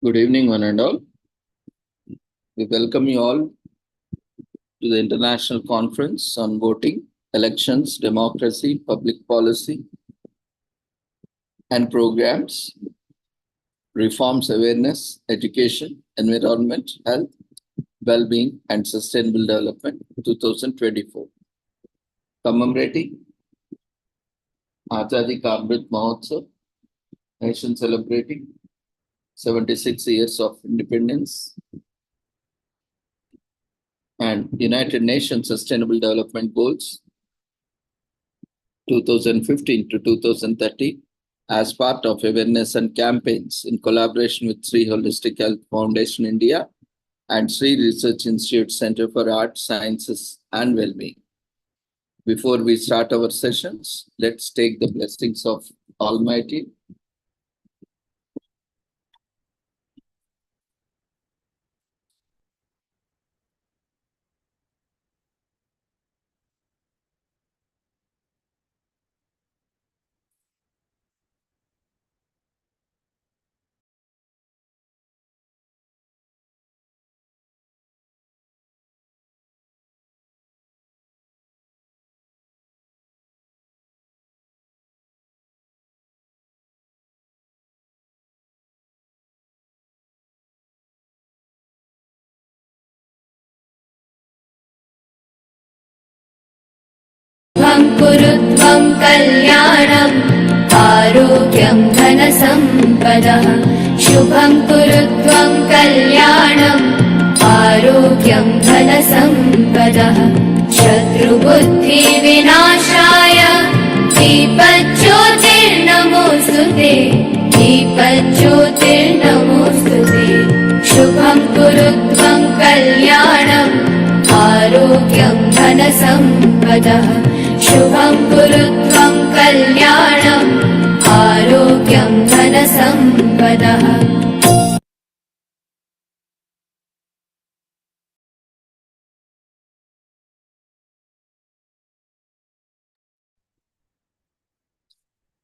Good evening, one and all. We welcome you all to the International Conference on Voting, Elections, Democracy, Public Policy, and Programs, Reforms, Awareness, Education, Environment, Health, Well-being, and Sustainable Development 2024. Commemorating Azadi Ka Amrit Mahotsav, nation celebrating 76 years of independence, and United Nations Sustainable Development Goals 2015 to 2030 as part of awareness and campaigns in collaboration with Sri Holistic Health Foundation India and Sri Research Institute Center for Arts, Sciences and Wellbeing. Before we start our sessions, let's take the blessings of Almighty. कुरुत्वं कल्याणम् आरोग्यं धनसम्पदः शुभं कुरुत्वं कल्याणम् आरोग्यं धनसम्पदः शत्रुबुद्धिविनाशाय दीपज्योतिर्नमोऽस्तुते दीपज्योतिर्नमोऽस्तुते शुभं कुरुत्वं कल्याणम् आरोग्यं धनसम्पदः शुभं कुरुत्वं कल्याणम् आरोग्यं धनसम्पदः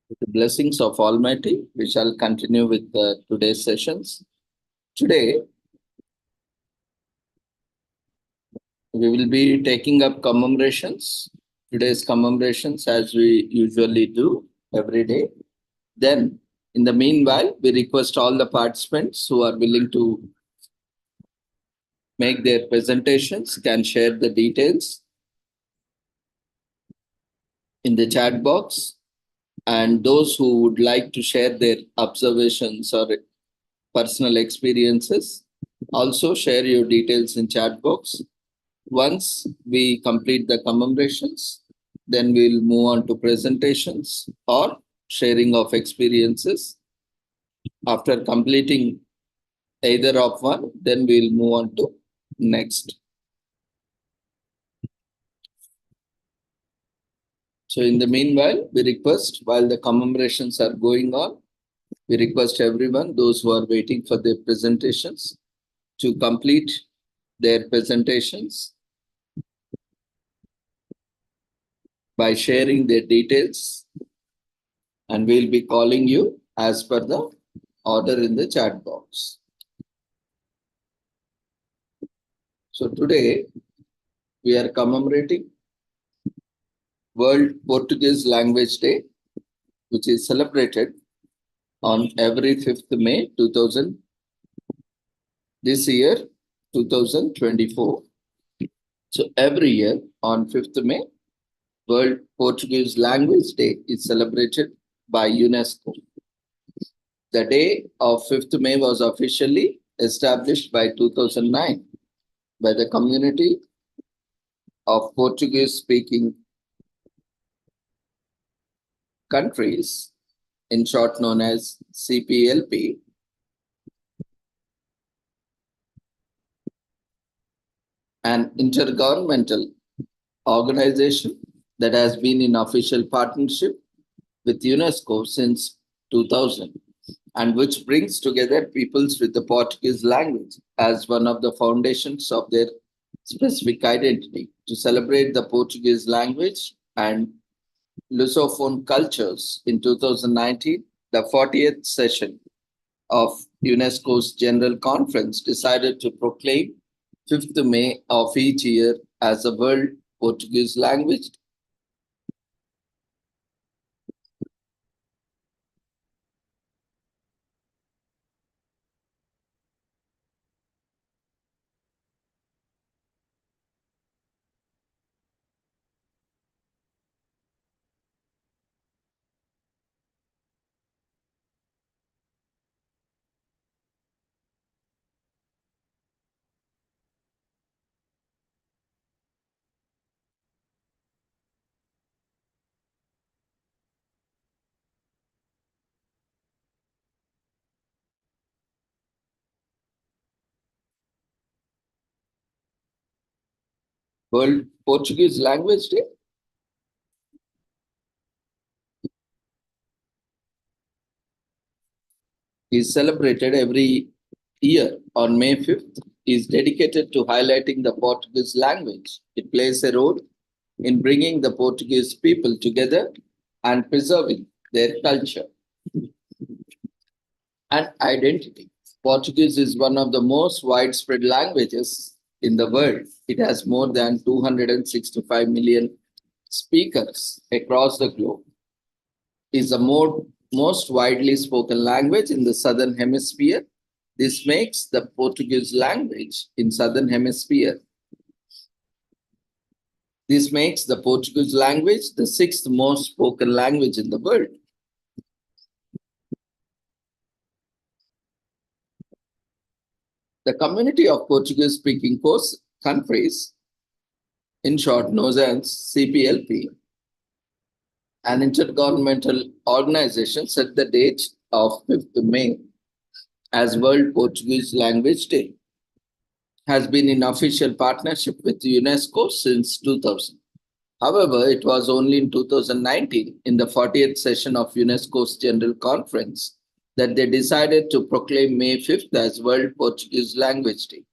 With the blessings of Almighty, we shall continue with today's sessions. Today, we will be taking up commemorations. Today's commemorations as we usually do every day. Then, in the meanwhile, we request all the participants who are willing to make their presentations can share the details in the chat box. And those who would like to share their observations or personal experiences, also share your details in chat box. Once we complete the commemorations, then we'll move on to presentations or sharing of experiences. After completing either of one, then we'll move on to next. So in the meanwhile, we request, while the commemorations are going on, we request everyone, those who are waiting for their presentations, to complete their presentations by sharing their details, and we'll be calling you as per the order in the chat box. So today, we are commemorating World Portuguese Language Day, which is celebrated on every 5th May 2000, this year 2024. So every year on 5th May, World Portuguese Language Day is celebrated by UNESCO. The day of 5th May was officially established by 2009 by the community of Portuguese-speaking countries, in short known as CPLP, an intergovernmental organization that has been in official partnership with UNESCO since 2000, and which brings together peoples with the Portuguese language as one of the foundations of their specific identity to celebrate the Portuguese language and Lusophone cultures. In 2019, the 40th session of UNESCO's General Conference decided to proclaim 5th May of each year as the World Portuguese Language Day. World Portuguese Language Day is celebrated every year on May 5th, is dedicated to highlighting the Portuguese language. It plays a role in bringing the Portuguese people together and preserving their culture and identity. Portuguese is one of the most widespread languages in the world. It has more than 265 million speakers across the globe. It is the most widely spoken language in the Southern Hemisphere. This makes the Portuguese language in Southern Hemisphere. This makes the Portuguese language the sixth most spoken language in the world. The community of Portuguese-speaking countries, in short known as CPLP, an intergovernmental organization, set the date of 5th May as World Portuguese Language Day, has been in official partnership with UNESCO since 2000. However, it was only in 2019, in the 40th session of UNESCO's General Conference, that they decided to proclaim May 5th as World Portuguese Language Day.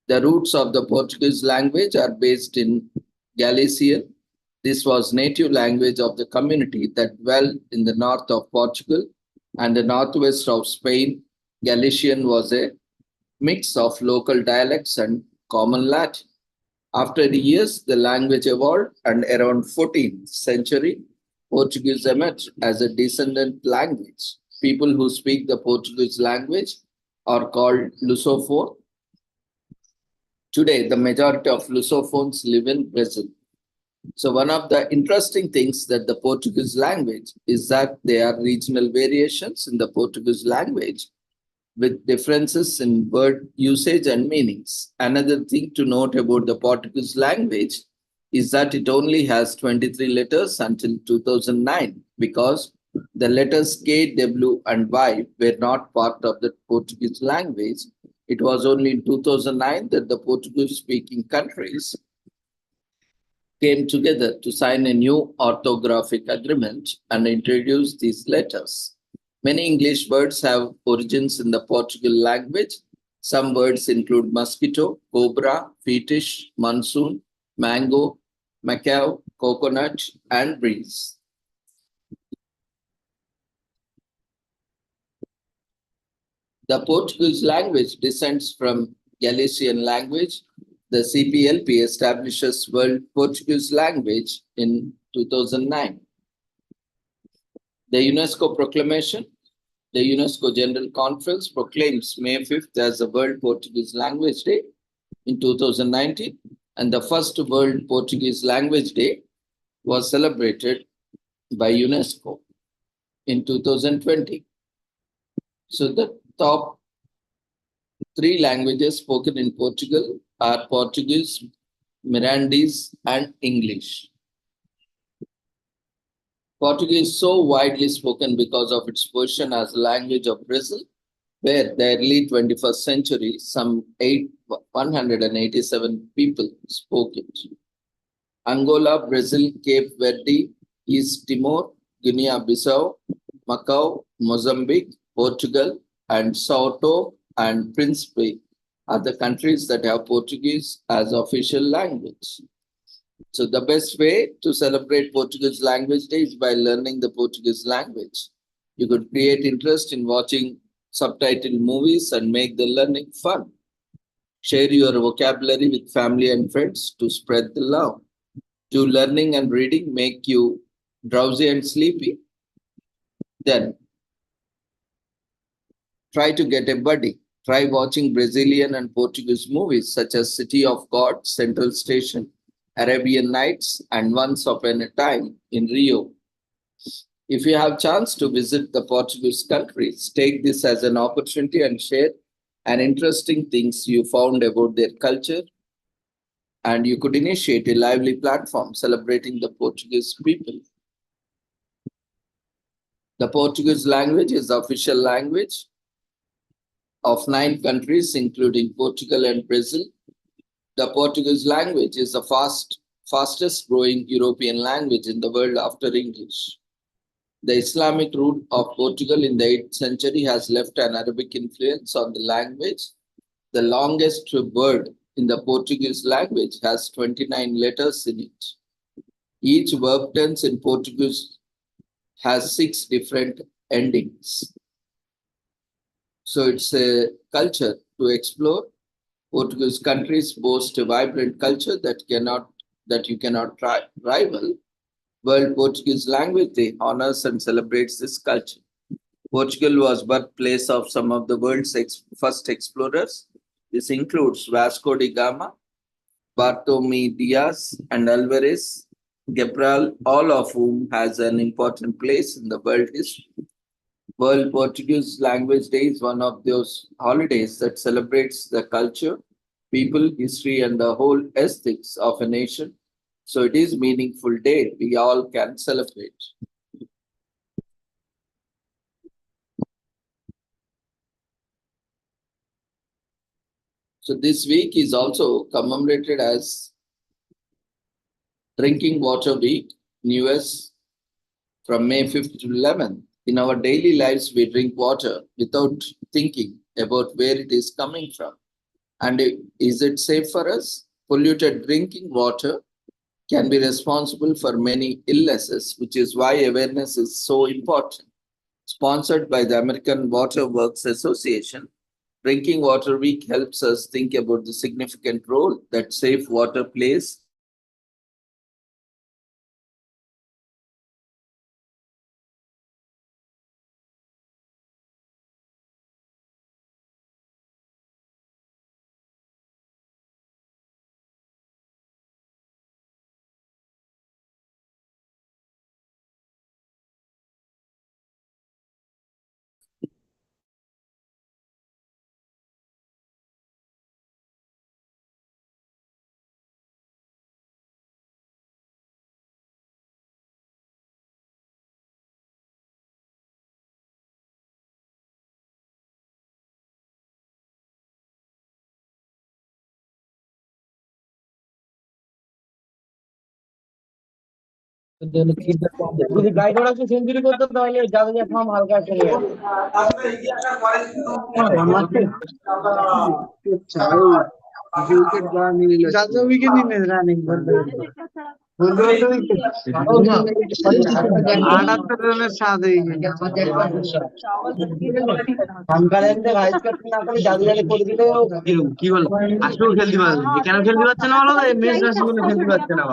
The roots of the Portuguese language are based in Galician. This was native language of the community that dwelled in the north of Portugal and the northwest of Spain. Galician was a mix of local dialects and common Latin. After the years, the language evolved, and around 14th century, Portuguese emerged as a descendant language. People who speak the Portuguese language are called Lusophone. Today, the majority of Lusophones live in Brazil. So one of the interesting things that the Portuguese language is that there are regional variations in the Portuguese language with differences in word usage and meanings. Another thing to note about the Portuguese language is that it only has 23 letters until 2009 because the letters K, W, and Y were not part of the Portuguese language. It was only in 2009 that the Portuguese-speaking countries came together to sign a new orthographic agreement and introduce these letters. Many English words have origins in the Portuguese language. Some words include mosquito, cobra, fetish, monsoon, mango, macaw, coconut, and breeze. The Portuguese language descends from Galician language. The CPLP establishes World Portuguese Language in 2009. The UNESCO proclamation, the UNESCO General Conference proclaims May 5th as the World Portuguese Language Day in 2019, and the first World Portuguese Language Day was celebrated by UNESCO in 2020. So the top 3 languages spoken in Portugal are Portuguese, Mirandese, and English. Portuguese is so widely spoken because of its position as a language of Brazil, where the early 21st century, some 187 people spoke it. Angola, Brazil, Cape Verde, East Timor, Guinea-Bissau, Macau, Mozambique, Portugal, and Sao Tome and Principe are the countries that have Portuguese as official language. So the best way to celebrate Portuguese Language Day is by learning the Portuguese language. You could create interest in watching subtitle movies, and make the learning fun. Share your vocabulary with family and friends to spread the love. Do learning and reading make you drowsy and sleepy? Then try to get a buddy. Try watching Brazilian and Portuguese movies such as City of God, Central Station, Arabian Nights, and Once Upon a Time in Rio. If you have chance to visit the Portuguese countries, take this as an opportunity and share an interesting things you found about their culture, and you could initiate a lively platform celebrating the Portuguese people. The Portuguese language is the official language of 9 countries, including Portugal and Brazil. The Portuguese language is the fastest growing European language in the world after English. The Islamic root of Portugal in the 8th century has left an Arabic influence on the language. The longest word in the Portuguese language has 29 letters in it. Each verb tense in Portuguese has 6 different endings. So it's a culture to explore. Portuguese countries boast a vibrant culture that you cannot rival. World Portuguese Language Day honors and celebrates this culture. Portugal was birthplace of some of the world's first explorers. This includes Vasco da Gama, Bartolome Diaz, and Alvarez Cabral, all of whom has an important place in the world history. World Portuguese Language Day is one of those holidays that celebrates the culture, people, history, and the whole aesthetics of a nation. So it is a meaningful day we all can celebrate. So this week is also commemorated as Drinking Water Week in US from May 5th to 11th. In our daily lives, we drink water without thinking about where it is coming from. And is it safe for us? Polluted drinking water can be responsible for many illnesses, which is why awareness is so important. Sponsored by the American Water Works Association, Drinking Water Week helps us think about the significant role that safe water plays যদি guide ওরা century করতো তাহলে যাবে form হালকা করে wicket নিয়ে running 78 রানের স্বাদ কি বল আসলেও খেলতে পারবে কেন খেলতে পারছে না বলো মেস খেলতে পারছে না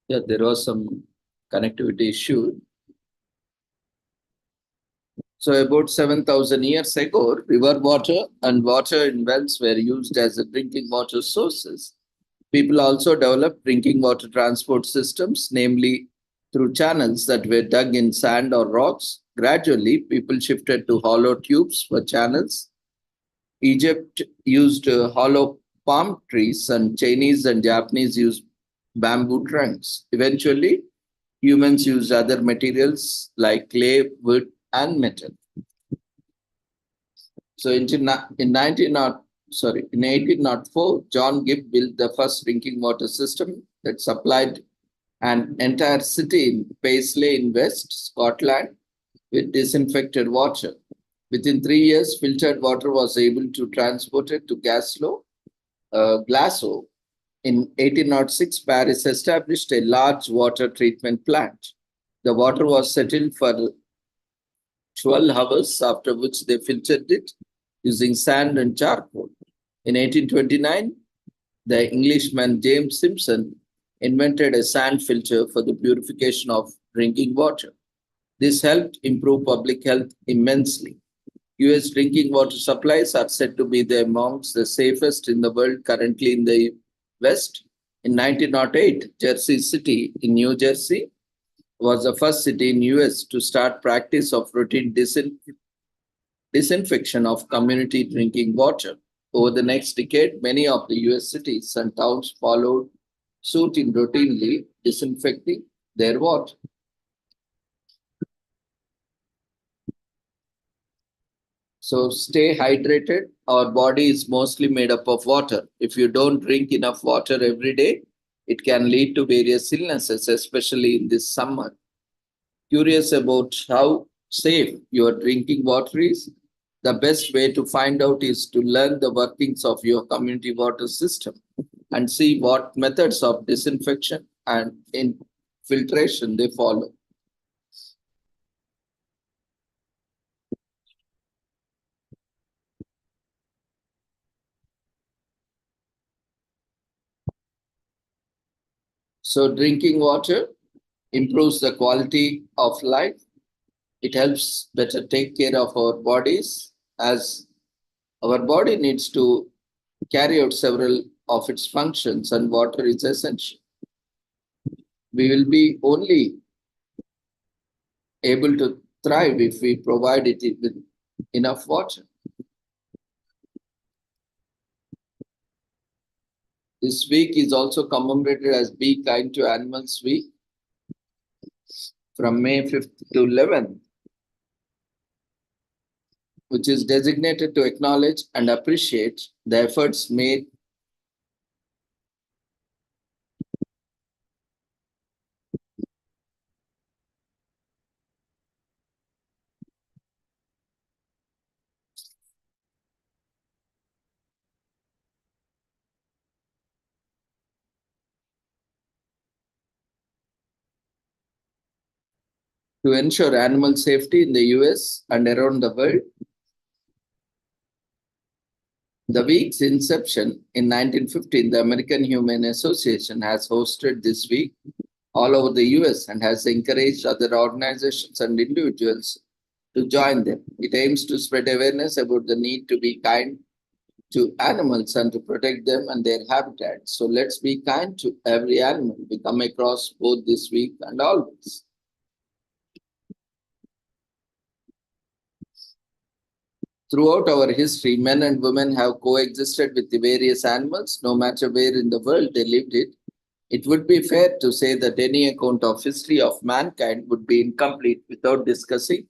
Yeah, there was some connectivity issue. So about 7,000 years ago, river water and water in wells were used as a drinking water sources. People also developed drinking water transport systems, namely through channels that were dug in sand or rocks. Gradually, people shifted to hollow tubes for channels. Egypt used hollow palm trees, and Chinese and Japanese used bamboo trunks. Eventually, humans used other materials like clay, wood, and metal. So in 1804, John Gibb built the first drinking water system that supplied an entire city in Paisley in West Scotland with disinfected water. Within 3 years, filtered water was able to transport it to Glasgow. In 1806, Paris established a large water treatment plant. The water was settled for 12 hours, after which they filtered it using sand and charcoal. In 1829, the Englishman James Simpson invented a sand filter for the purification of drinking water. This helped improve public health immensely. US drinking water supplies are said to be amongst the safest in the world currently in the West. In 1908, Jersey City in New Jersey was the first city in US to start practice of routine disinfection of community drinking water. Over the next decade, many of the US cities and towns followed suit in routinely disinfecting their water. So stay hydrated. Our body is mostly made up of water. If you don't drink enough water every day, it can lead to various illnesses, especially in this summer. Curious about how safe your drinking water is? The best way to find out is to learn the workings of your community water system and see what methods of disinfection and infiltration they follow. So drinking water improves the quality of life. It helps better take care of our bodies, as our body needs to carry out several of its functions and water is essential. We will be only able to thrive if we provide it with enough water. This week is also commemorated as Be Kind to Animals Week from May 5th to 11th, which is designated to acknowledge and appreciate the efforts made to ensure animal safety in the US and around the world. The week's inception in 1915, the American Humane Association has hosted this week all over the US and has encouraged other organizations and individuals to join them. It aims to spread awareness about the need to be kind to animals and to protect them and their habitat. So let's be kind to every animal we come across both this week and always. Throughout our history, men and women have coexisted with the various animals, no matter where in the world they lived it. It would be fair to say that any account of history of mankind would be incomplete without discussing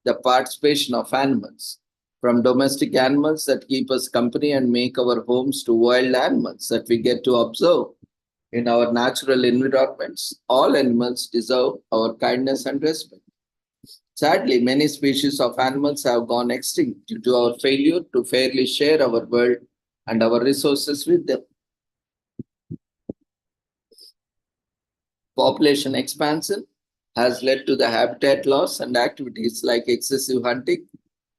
the participation of animals. From domestic animals that keep us company and make our homes to wild animals that we get to observe in our natural environments, all animals deserve our kindness and respect. Sadly, many species of animals have gone extinct due to our failure to fairly share our world and our resources with them. Population expansion has led to the habitat loss, and activities like excessive hunting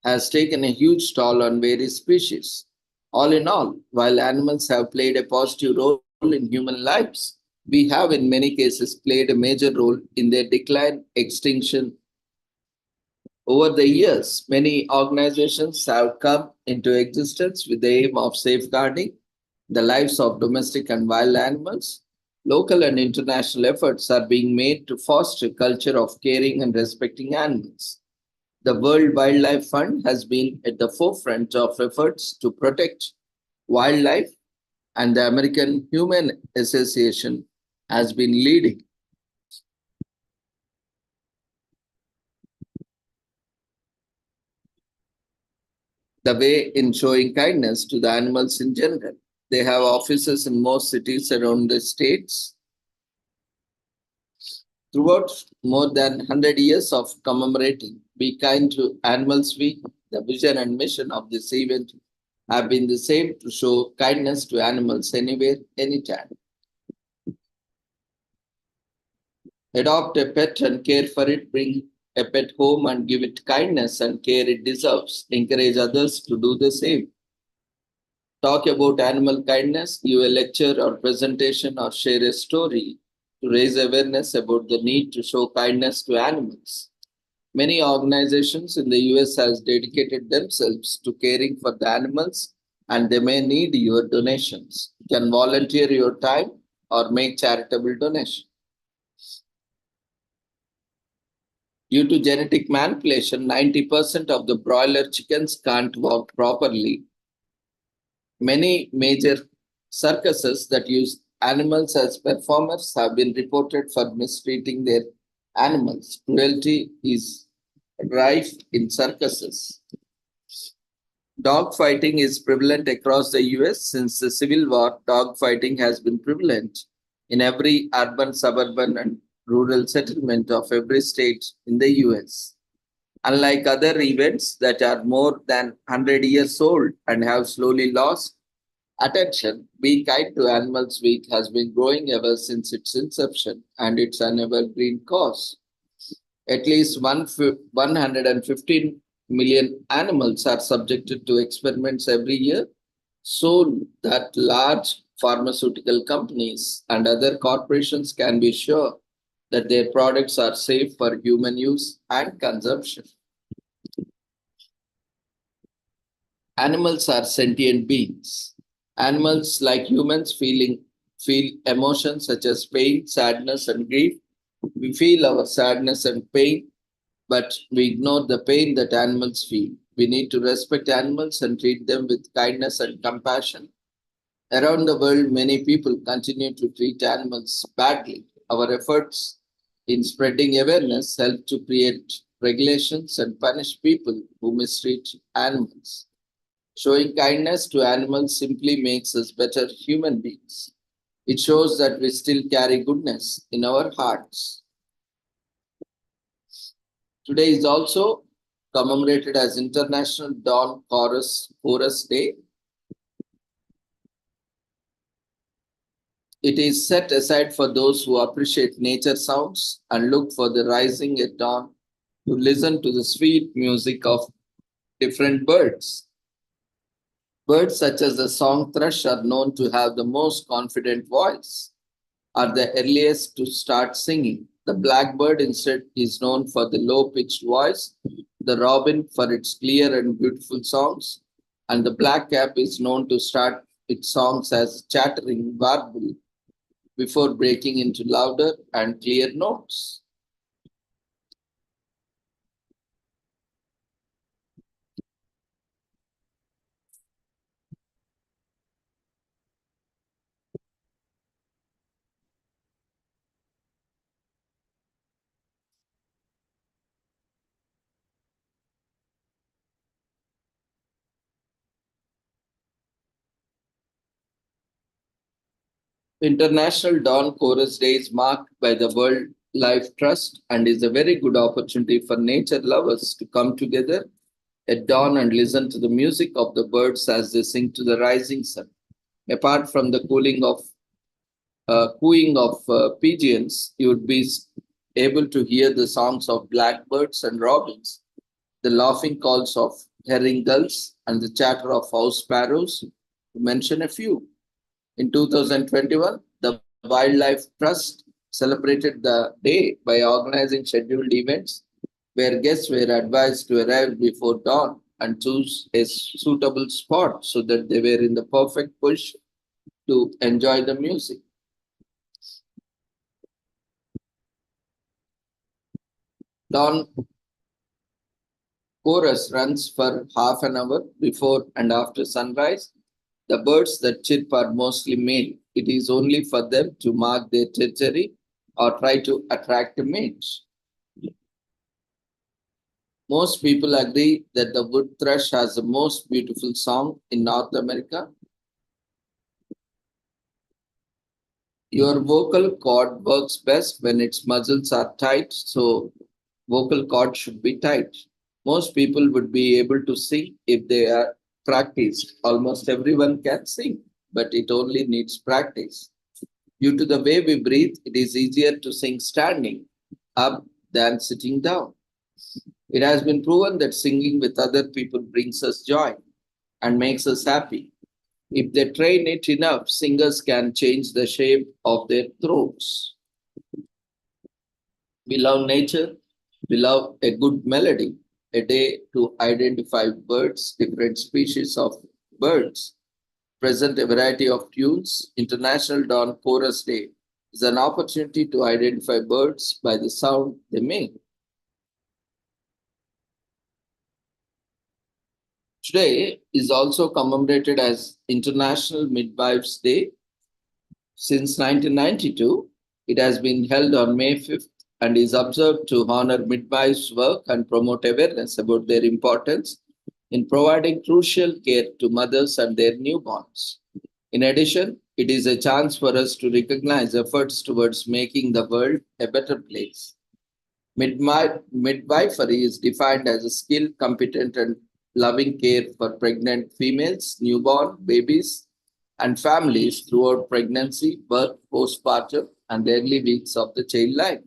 has taken a huge toll on various species. All in all, while animals have played a positive role in human lives, we have in many cases played a major role in their decline, extinction. Over the years, many organizations have come into existence with the aim of safeguarding the lives of domestic and wild animals. Local and international efforts are being made to foster a culture of caring and respecting animals. The World Wildlife Fund has been at the forefront of efforts to protect wildlife, and the American Humane Association has been leading the way in showing kindness to the animals in general. They have offices in most cities around the states. Throughout more than 100 years of commemorating Be Kind to Animals Week, the vision and mission of this event have been the same: to show kindness to animals anywhere, anytime. Adopt a pet and care for it, bring a pet home and give it kindness and care it deserves. Encourage others to do the same. Talk about animal kindness, give a lecture or presentation or share a story to raise awareness about the need to show kindness to animals. Many organizations in the US has dedicated themselves to caring for the animals, and they may need your donations. You can volunteer your time or make charitable donations. Due to genetic manipulation, 90% of the broiler chickens can't walk properly. Many major circuses that use animals as performers have been reported for mistreating their animals. Cruelty is rife in circuses. Dog fighting is prevalent across the US. Since the Civil War. Dog fighting has been prevalent in every urban, suburban, and rural settlement of every state in the US. Unlike other events that are more than 100 years old and have slowly lost attention, Be Kind to Animals Week has been growing ever since its inception, and it's an evergreen cause. At least 115 million animals are subjected to experiments every year, so that large pharmaceutical companies and other corporations can be sure that their products are safe for human use and consumption. Animals are sentient beings. Animals, like humans, feel emotions such as pain, sadness, and grief. We feel our sadness and pain, but we ignore the pain that animals feel. We need to respect animals and treat them with kindness and compassion. Around the world, many people continue to treat animals badly. Our efforts in spreading awareness help to create regulations and punish people who mistreat animals. Showing kindness to animals simply makes us better human beings. It shows that we still carry goodness in our hearts. Today is also commemorated as International Dawn Chorus Day. It is set aside for those who appreciate nature sounds and look for the rising at dawn to listen to the sweet music of different birds. Birds such as the song thrush are known to have the most confident voice, are the earliest to start singing. The blackbird instead is known for the low-pitched voice, the robin for its clear and beautiful songs, and the blackcap is known to start its songs as chattering warble before breaking into louder and clear notes. International Dawn Chorus Day is marked by the World Life Trust and is a very good opportunity for nature lovers to come together at dawn and listen to the music of the birds as they sing to the rising sun. Apart from the cooing of pigeons, you would be able to hear the songs of blackbirds and robins, the laughing calls of herring gulls, and the chatter of house sparrows, to mention a few. In 2021, the World Wildlife Trust celebrated the day by organizing scheduled events where guests were advised to arrive before dawn and choose a suitable spot so that they were in the perfect position to enjoy the music. Dawn chorus runs for half an hour before and after sunrise. The birds that chirp are mostly male. It is only for them to mark their territory or try to attract a mate. Most people agree that the wood thrush has the most beautiful song in North America. Your vocal cord works best when its muscles are tight, so vocal cord should be tight. Most people would be able to sing if they are practiced. Almost everyone can sing, but it only needs practice. Due to the way we breathe, it is easier to sing standing up than sitting down. It has been proven that singing with other people brings us joy and makes us happy. If they train it enough, singers can change the shape of their throats. We love nature. We love a good melody, a day to identify birds, different species of birds, present a variety of tunes. International Dawn Chorus Day is an opportunity to identify birds by the sound they make. Today is also commemorated as International Midwives Day. Since 1992, it has been held on May 5th and is observed to honor midwives' work and promote awareness about their importance in providing crucial care to mothers and their newborns. In addition, it is a chance for us to recognize efforts towards making the world a better place. Midwifery is defined as a skilled, competent, and loving care for pregnant females, newborn babies, and families throughout pregnancy, birth, postpartum, and early weeks of the child life.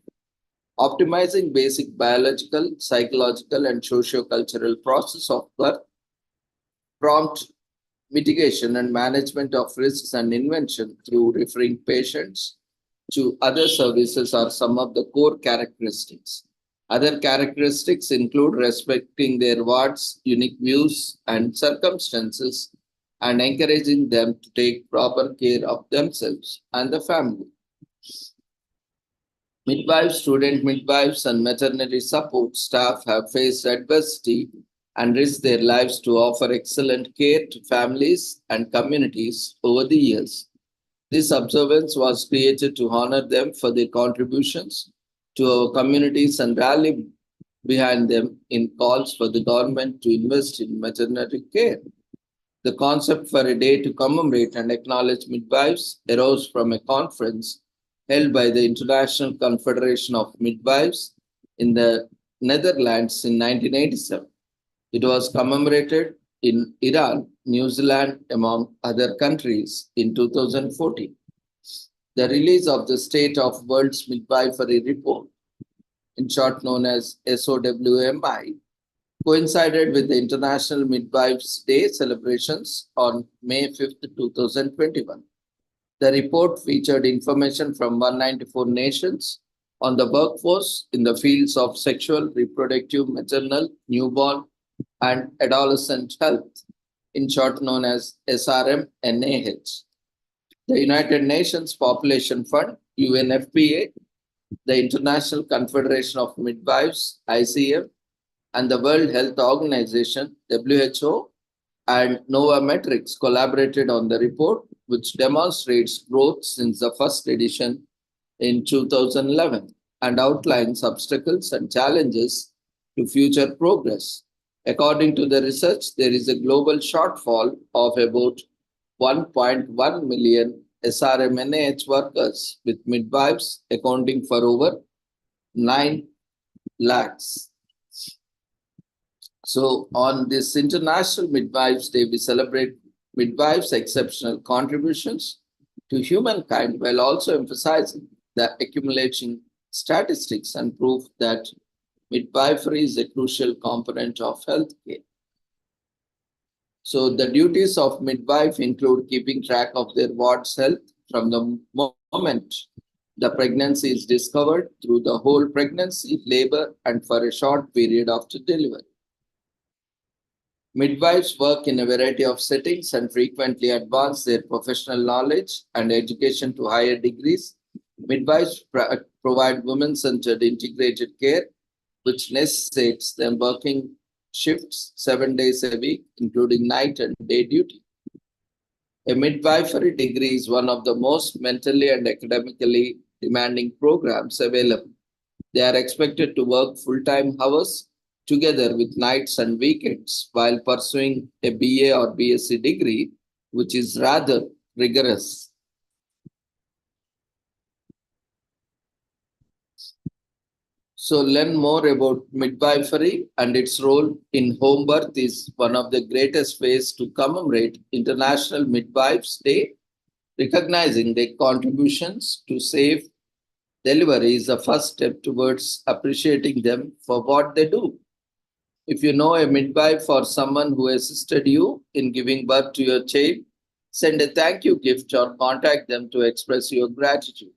Optimizing basic biological, psychological, and socio-cultural process of birth, prompt mitigation and management of risks and invention through referring patients to other services are some of the core characteristics. Other characteristics include respecting their wards, unique views, and circumstances, and encouraging them to take proper care of themselves and the family. Midwives, student midwives, and maternity support staff have faced adversity and risked their lives to offer excellent care to families and communities over the years. This observance was created to honor them for their contributions to our communities and rally behind them in calls for the government to invest in maternity care. The concept for a day to commemorate and acknowledge midwives arose from a conference held by the International Confederation of Midwives in the Netherlands in 1987. It was commemorated in Iran, New Zealand, among other countries in 2014. The release of the State of World's Midwifery Report, in short known as SOWMI, coincided with the International Midwives Day celebrations on May 5th, 2021. The report featured information from 194 nations on the workforce in the fields of sexual, reproductive, maternal, newborn, and adolescent health, in short known as SRMNAH. The United Nations Population Fund, UNFPA, the International Confederation of Midwives, ICM, and the World Health Organization, WHO, and Novametrics collaborated on the report, which demonstrates growth since the first edition in 2011 and outlines obstacles and challenges to future progress. According to the research, there is a global shortfall of about 1.1 million SRMNAH workers, with midwives accounting for over 9 lakhs. So, on this International Midwives Day, we celebrate midwives' exceptional contributions to humankind while also emphasizing the accumulating statistics and proof that midwifery is a crucial component of healthcare. So, the duties of midwife include keeping track of their ward's health, from the moment the pregnancy is discovered through the whole pregnancy, labor, and for a short period after delivery. Midwives work in a variety of settings and frequently advance their professional knowledge and education to higher degrees. Midwives provide women-centered integrated care, which necessitates them working shifts 7 days a week, including night and day duty. A midwifery degree is one of the most mentally and academically demanding programs available. They are expected to work full-time hours together with nights and weekends while pursuing a BA or BSc degree, which is rather rigorous. So learn more about midwifery and its role in home birth is one of the greatest ways to commemorate International Midwives Day. Recognizing their contributions to safe delivery is the first step towards appreciating them for what they do. If you know a midwife or someone who assisted you in giving birth to your child, send a thank you gift or contact them to express your gratitude.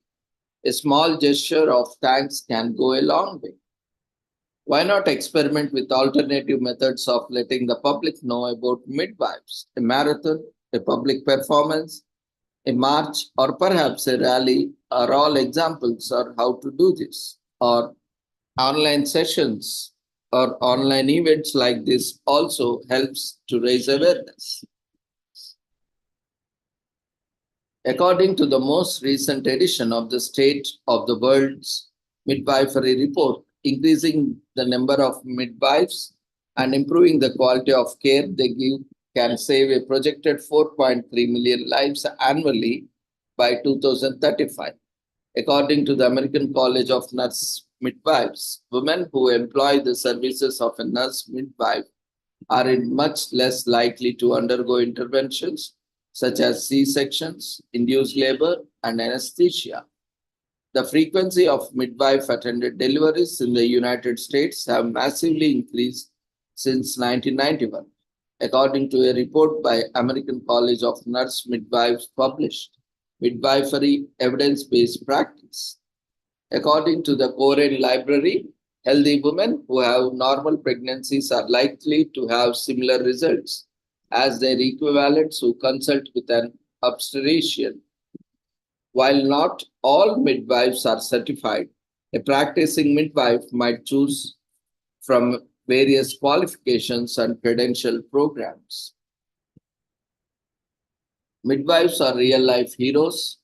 A small gesture of thanks can go a long way. Why not experiment with alternative methods of letting the public know about midwives? A marathon, a public performance, a march, or perhaps a rally are all examples of how to do this. Or online sessions or online events like this also helps to raise awareness. According to the most recent edition of the State of the World's Midwifery Report, increasing the number of midwives and improving the quality of care they give can save a projected 4.3 million lives annually by 2035. According to the American College of Nurse Midwives, women who employ the services of a nurse midwife are much less likely to undergo interventions such as C-sections, induced labor, and anesthesia. The frequency of midwife-attended deliveries in the United States have massively increased since 1991, according to a report by American College of Nurse Midwives published, Midwifery Evidence-Based Practice. According to the Koren Library, healthy women who have normal pregnancies are likely to have similar results as their equivalents who consult with an obstetrician. While not all midwives are certified, a practicing midwife might choose from various qualifications and credential programs. Midwives are real-life heroes,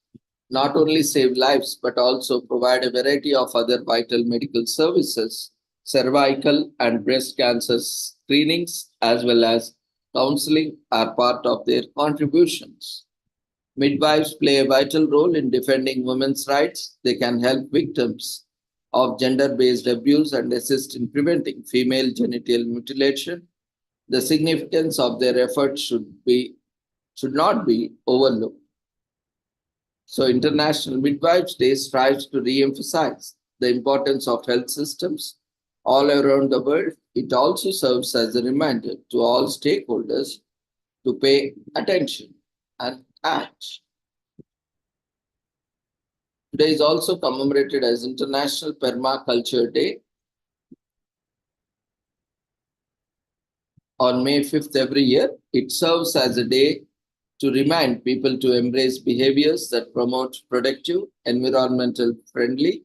not only save lives but also provide a variety of other vital medical services, cervical and breast cancer screenings, as well as counseling are part of their contributions. Midwives play a vital role in defending women's rights. They can help victims of gender-based abuse and assist in preventing female genital mutilation. The significance of their efforts should not be overlooked. So International Midwives Day strives to re-emphasize the importance of health systems all around the world. It also serves as a reminder to all stakeholders to pay attention and act. Today is also commemorated as International Permaculture Day. On May 5th every year, it serves as a day to remind people to embrace behaviors that promote productive, environmental friendly,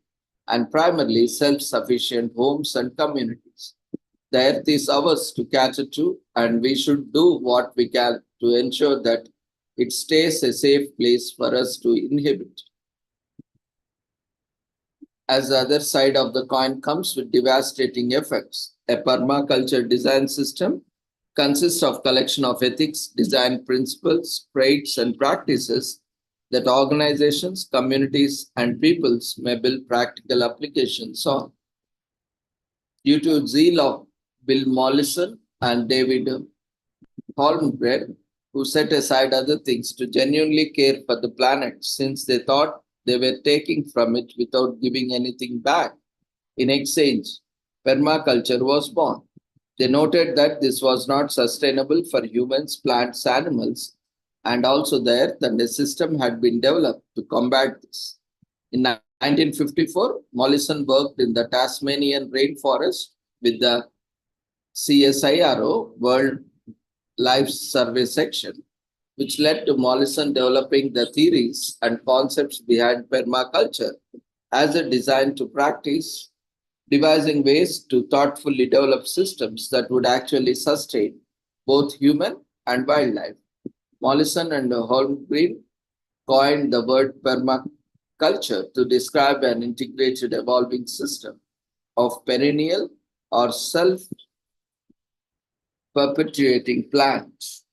and primarily self-sufficient homes and communities. The earth is ours to cater to, and we should do what we can to ensure that it stays a safe place for us to inhabit. As the other side of the coin comes with devastating effects, a permaculture design system consists of collection of ethics, design principles, traits, and practices that organizations, communities, and peoples may build practical applications on. Due to zeal of Bill Mollison and David Holmgren, who set aside other things to genuinely care for the planet since they thought they were taking from it without giving anything back. In exchange, permaculture was born. They noted that this was not sustainable for humans, plants, animals, and also the earth, and a system had been developed to combat this. In 1954, Mollison worked in the Tasmanian rainforest with the CSIRO World Life Survey section, which led to Mollison developing the theories and concepts behind permaculture as a design to practice, devising ways to thoughtfully develop systems that would actually sustain both human and wildlife. Mollison and Holmgreen coined the word permaculture to describe an integrated evolving system of perennial or self perpetuating plants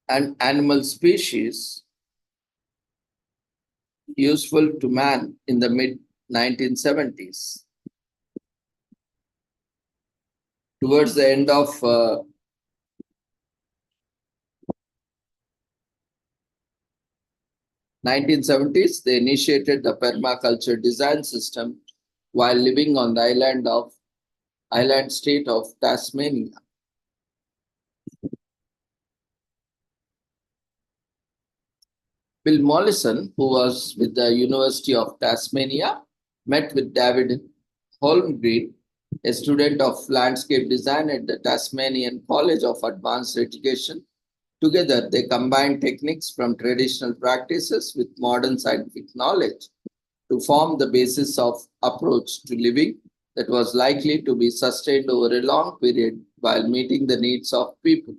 and animal species useful to man in the mid 1970s. Towards the end of 1970s, they initiated the permaculture design system while living on the island state of Tasmania. Bill Mollison, who was with the University of Tasmania, met with David Holmgreen, a student of landscape design at the Tasmanian College of Advanced Education. Together, they combined techniques from traditional practices with modern scientific knowledge to form the basis of approach to living that was likely to be sustained over a long period while meeting the needs of people.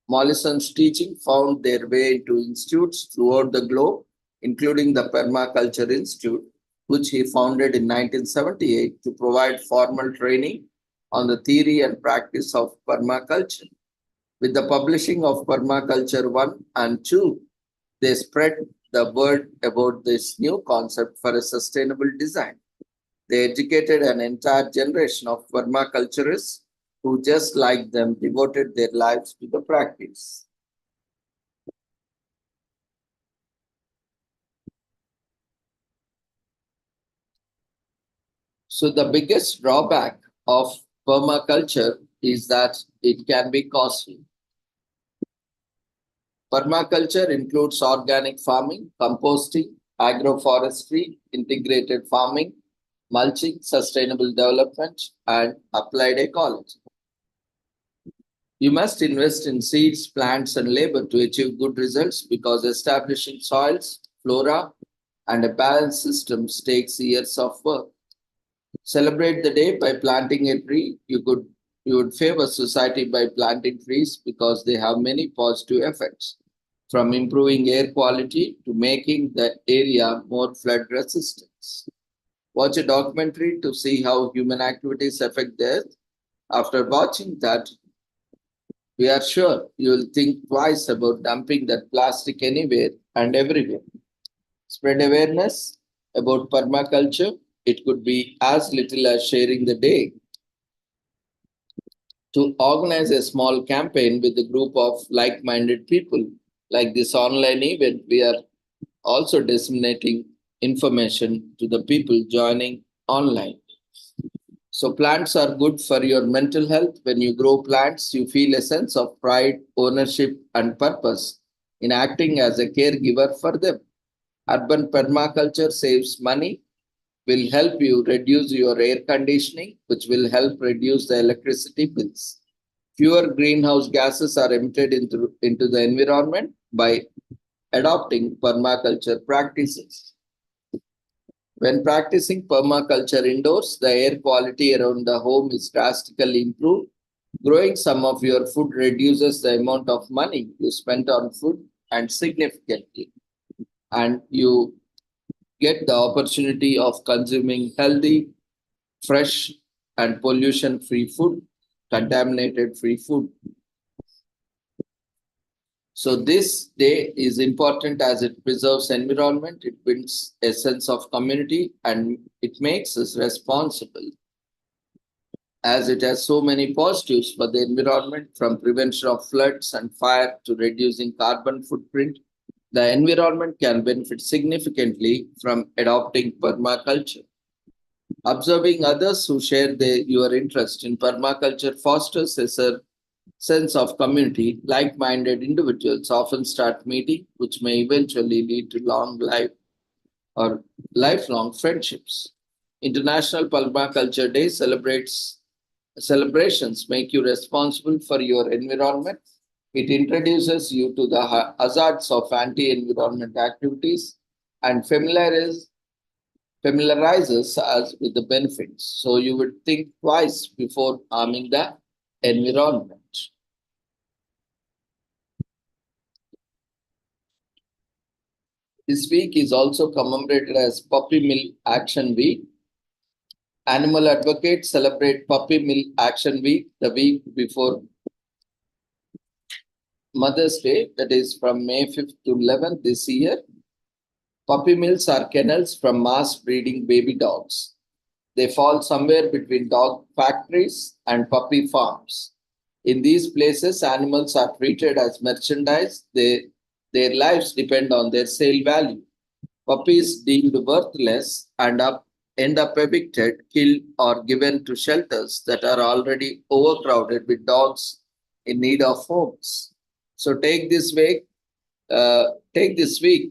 Mollison's teaching found their way into institutes throughout the globe, including the Permaculture Institute, which he founded in 1978 to provide formal training on the theory and practice of permaculture. With the publishing of Permaculture 1 and 2, they spread the word about this new concept for a sustainable design. They educated an entire generation of permaculturists who, just like them, devoted their lives to the practice. So the biggest drawback of permaculture is that it can be costly. Permaculture includes organic farming, composting, agroforestry, integrated farming, mulching, sustainable development, and applied ecology. You must invest in seeds, plants, and labor to achieve good results because establishing soils, flora, and a balanced system takes years of work. Celebrate the day by planting a tree. You would favor society by planting trees because they have many positive effects, from improving air quality to making the area more flood resistant. Watch a documentary to see how human activities affect the earth. After watching that, we are sure you will think twice about dumping that plastic anywhere and everywhere. Spread awareness about permaculture. It could be as little as sharing the day. To organize a small campaign with a group of like-minded people, like this online event, we are also disseminating information to the people joining online. So plants are good for your mental health. When you grow plants, you feel a sense of pride, ownership, and purpose in acting as a caregiver for them. Urban permaculture saves money, will help you reduce your air conditioning, which will help reduce the electricity bills. Fewer greenhouse gases are emitted into the environment by adopting permaculture practices. When practicing permaculture indoors, the air quality around the home is drastically improved. Growing some of your food reduces the amount of money you spend on food and significantly. And you get the opportunity of consuming healthy, fresh, and pollution-free food, contaminated-free food. So this day is important as it preserves environment, it builds a sense of community, and it makes us responsible as it has so many positives for the environment, from prevention of floods and fire to reducing carbon footprint. The environment can benefit significantly from adopting permaculture. Observing others who share your interest in permaculture fosters a sense of community. Like-minded individuals often start meeting, which may eventually lead to long life or lifelong friendships. International Permaculture Day celebrations make you responsible for your environment. It introduces you to the hazards of anti-environment activities and familiarizes us with the benefits. So you would think twice before harming the environment. This week is also commemorated as Puppy Mill Action Week. Animal advocates celebrate Puppy Mill Action Week the week before Mother's Day, that is from May 5th to 11th this year. Puppy mills are kennels from mass breeding baby dogs. They fall somewhere between dog factories and puppy farms. In these places, animals are treated as merchandise. Their lives depend on their sale value. Puppies deemed worthless end up evicted, killed, or given to shelters that are already overcrowded with dogs in need of homes. So take this week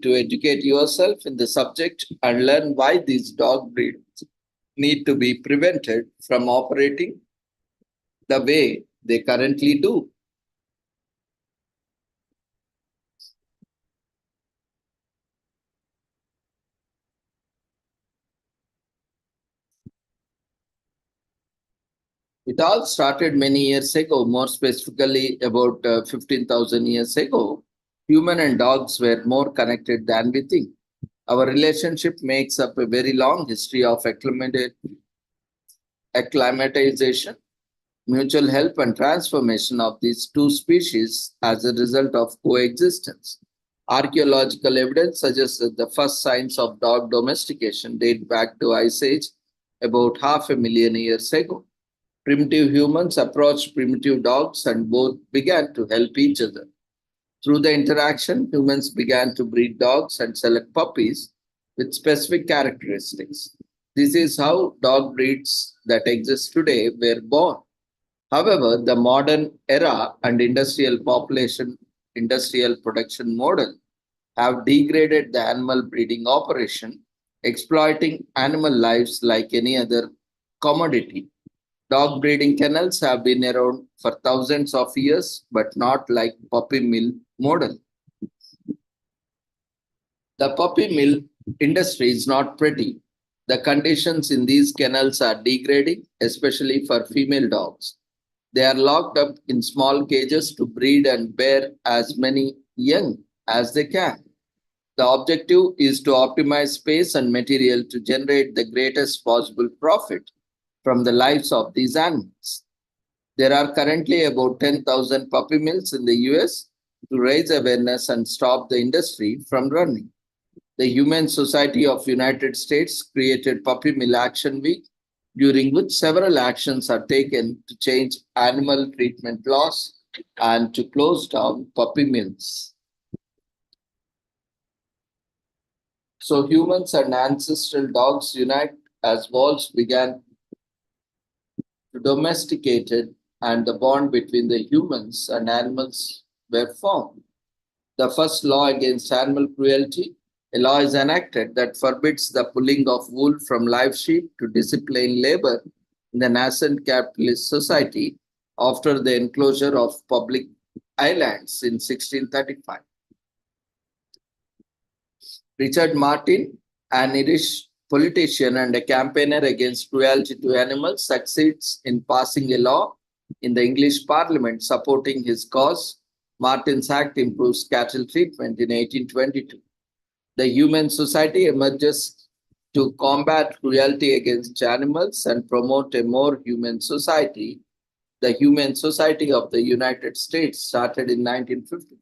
to educate yourself in the subject and learn why these dog breeds need to be prevented from operating the way they currently do. It all started many years ago, more specifically about 15,000 years ago. Human and dogs were more connected than we think. Our relationship makes up a very long history of acclimatization, mutual help, and transformation of these two species as a result of coexistence. Archaeological evidence suggests that the first signs of dog domestication date back to Ice Age about 500,000 years ago. Primitive humans approached primitive dogs and both began to help each other. Through the interaction, humans began to breed dogs and select puppies with specific characteristics. This is how dog breeds that exist today were born. However, the modern era and industrial production model have degraded the animal breeding operation, exploiting animal lives like any other commodity. Dog breeding kennels have been around for thousands of years, but not like puppy mill model. The puppy mill industry is not pretty. The conditions in these kennels are degrading, especially for female dogs. They are locked up in small cages to breed and bear as many young as they can. The objective is to optimize space and material to generate the greatest possible profit from the lives of these animals. There are currently about 10,000 puppy mills in the US to raise awareness and stop the industry from running. The Humane Society of United States created Puppy Mill Action Week, during which several actions are taken to change animal treatment laws and to close down puppy mills. So humans and ancestral dogs unite as wolves began to domesticated and the bond between the humans and animals were formed. The first law against animal cruelty, a law is enacted that forbids the pulling of wool from live sheep to discipline labor in the nascent capitalist society after the enclosure of public islands in 1635. Richard Martin, an Irish politician and a campaigner against cruelty to animals, succeeds in passing a law in the English Parliament supporting his cause. Martin's Act improves cattle treatment in 1822. The Humane Society emerges to combat cruelty against animals and promote a more humane society. The Humane Society of the United States started in 1950.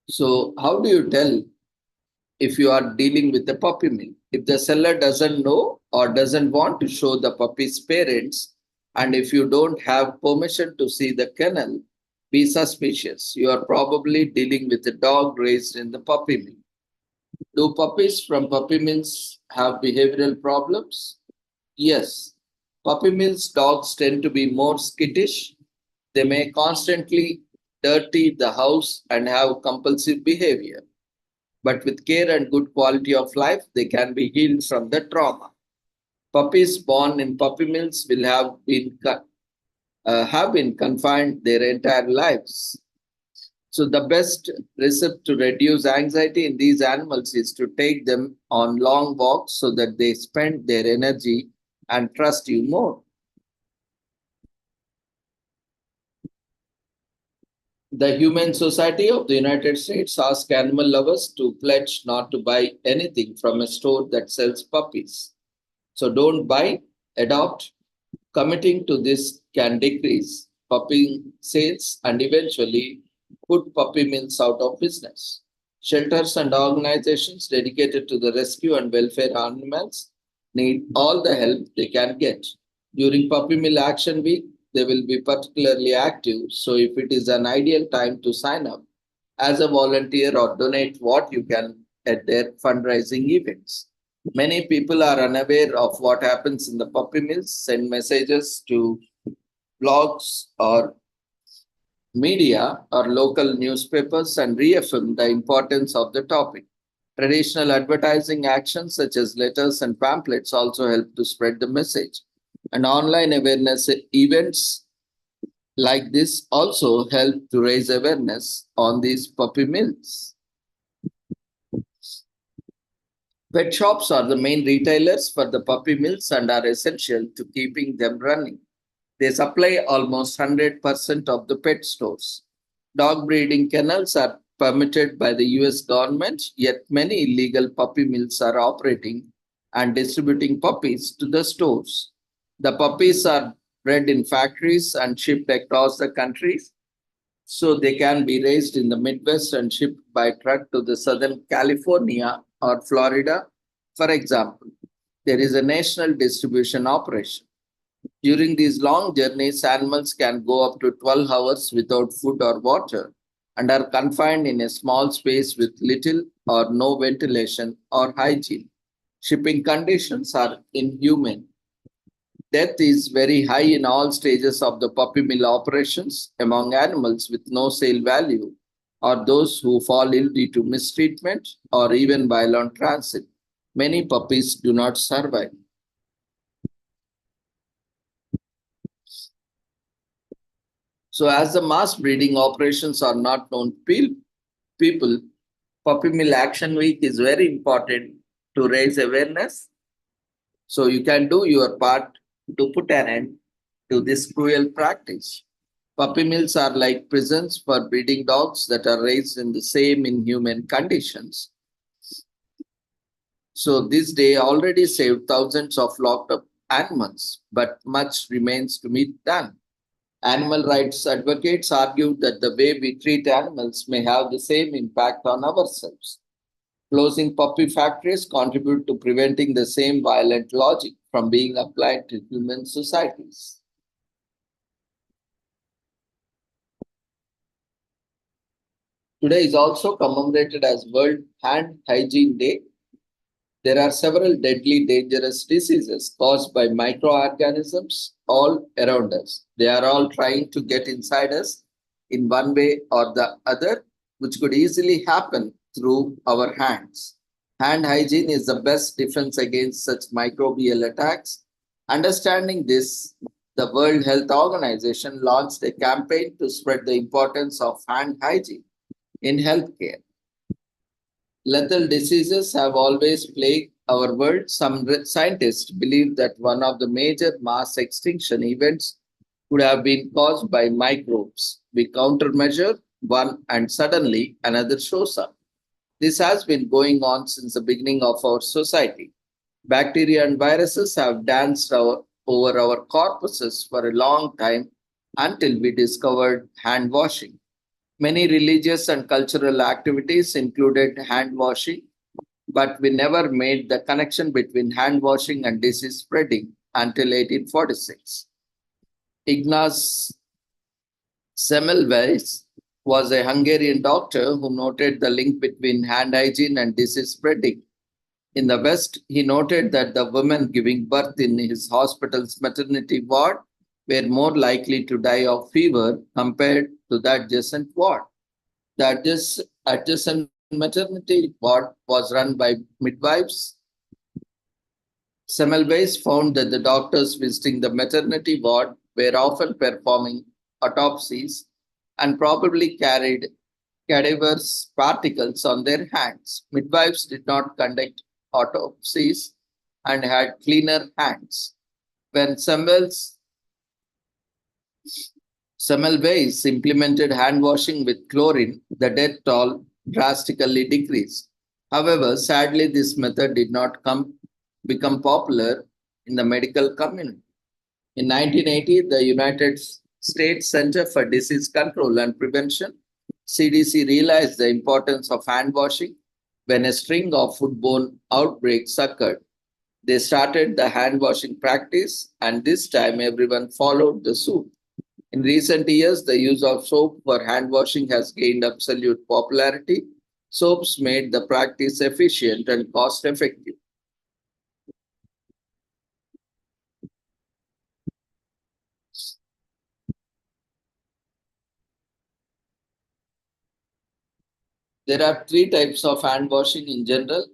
So, how do you tell if you are dealing with a puppy mill? If the seller doesn't know or doesn't want to show the puppy's parents, and if you don't have permission to see the kennel, be suspicious. You are probably dealing with a dog raised in the puppy mill. Do puppies from puppy mills have behavioral problems? Yes. Puppy mills dogs tend to be more skittish. They may constantly dirty the house and have compulsive behavior. But with care and good quality of life, they can be healed from the trauma. Puppies born in puppy mills will have been confined their entire lives. So the best recipe to reduce anxiety in these animals is to take them on long walks so that they spend their energy and trust you more. The Humane Society of the United States asks animal lovers to pledge not to buy anything from a store that sells puppies. So don't buy, adopt. Committing to this can decrease puppy sales and eventually put puppy mills out of business. Shelters and organizations dedicated to the rescue and welfare of animals need all the help they can get. During Puppy Mill Action Week, they will be particularly active. So, if it is an ideal time to sign up as a volunteer or donate what you can at their fundraising events. Many people are unaware of what happens in the puppy mills, send messages to blogs or media or local newspapers and reaffirm the importance of the topic. Traditional advertising actions such as letters and pamphlets also help to spread the message. And online awareness events like this also help to raise awareness on these puppy mills. Pet shops are the main retailers for the puppy mills and are essential to keeping them running. They supply almost 100% of the pet stores. Dog breeding kennels are permitted by the US government, yet many illegal puppy mills are operating and distributing puppies to the stores. The puppies are bred in factories and shipped across the country, so they can be raised in the Midwest and shipped by truck to the Southern California or Florida. For example, there is a national distribution operation. During these long journeys, animals can go up to 12 hours without food or water and are confined in a small space with little or no ventilation or hygiene. Shipping conditions are inhumane. Death is very high in all stages of the puppy mill operations among animals with no sale value or those who fall ill due to mistreatment or even while on transit. Many puppies do not survive. So, as the mass breeding operations are not known to people, Puppy Mill Action Week is very important to raise awareness. So, you can do your part to put an end to this cruel practice. Puppy mills are like prisons for breeding dogs that are raised in the same inhuman conditions. So, this day already saved thousands of locked up animals, but much remains to be done. Animal rights advocates argue that the way we treat animals may have the same impact on ourselves. Closing puppy factories contribute to preventing the same violent logic from being applied to human societies. Today is also commemorated as World Hand Hygiene Day. There are several deadly dangerous diseases caused by microorganisms all around us. They are all trying to get inside us in one way or the other, which could easily happen through our hands. Hand hygiene is the best defense against such microbial attacks. Understanding this, the World Health Organization launched a campaign to spread the importance of hand hygiene in healthcare. Lethal diseases have always plagued our world. Some scientists believe that one of the major mass extinction events could have been caused by microbes. We countermeasure one and suddenly another shows up. This has been going on since the beginning of our society. Bacteria and viruses have danced over our corpses for a long time until we discovered hand washing. Many religious and cultural activities included hand washing, but we never made the connection between hand washing and disease spreading until 1846. Ignaz Semmelweis was a Hungarian doctor who noted the link between hand hygiene and disease spreading. In the West, he noted that the women giving birth in his hospital's maternity ward were more likely to die of fever compared to the adjacent ward. The adjacent maternity ward was run by midwives. Semmelweis found that the doctors visiting the maternity ward were often performing autopsies and probably carried cadaverous particles on their hands. Midwives did not conduct autopsies and had cleaner hands. When Semmelweis implemented hand washing with chlorine, the death toll drastically decreased. However, sadly, this method did not become popular in the medical community. In 1980, the United States Center for Disease Control and Prevention, CDC, realized the importance of hand washing when a string of foodborne outbreaks occurred. They started the hand washing practice, and this time everyone followed the suit. In recent years, the use of soap for hand washing has gained absolute popularity. Soaps made the practice efficient and cost effective. There are three types of hand washing in general: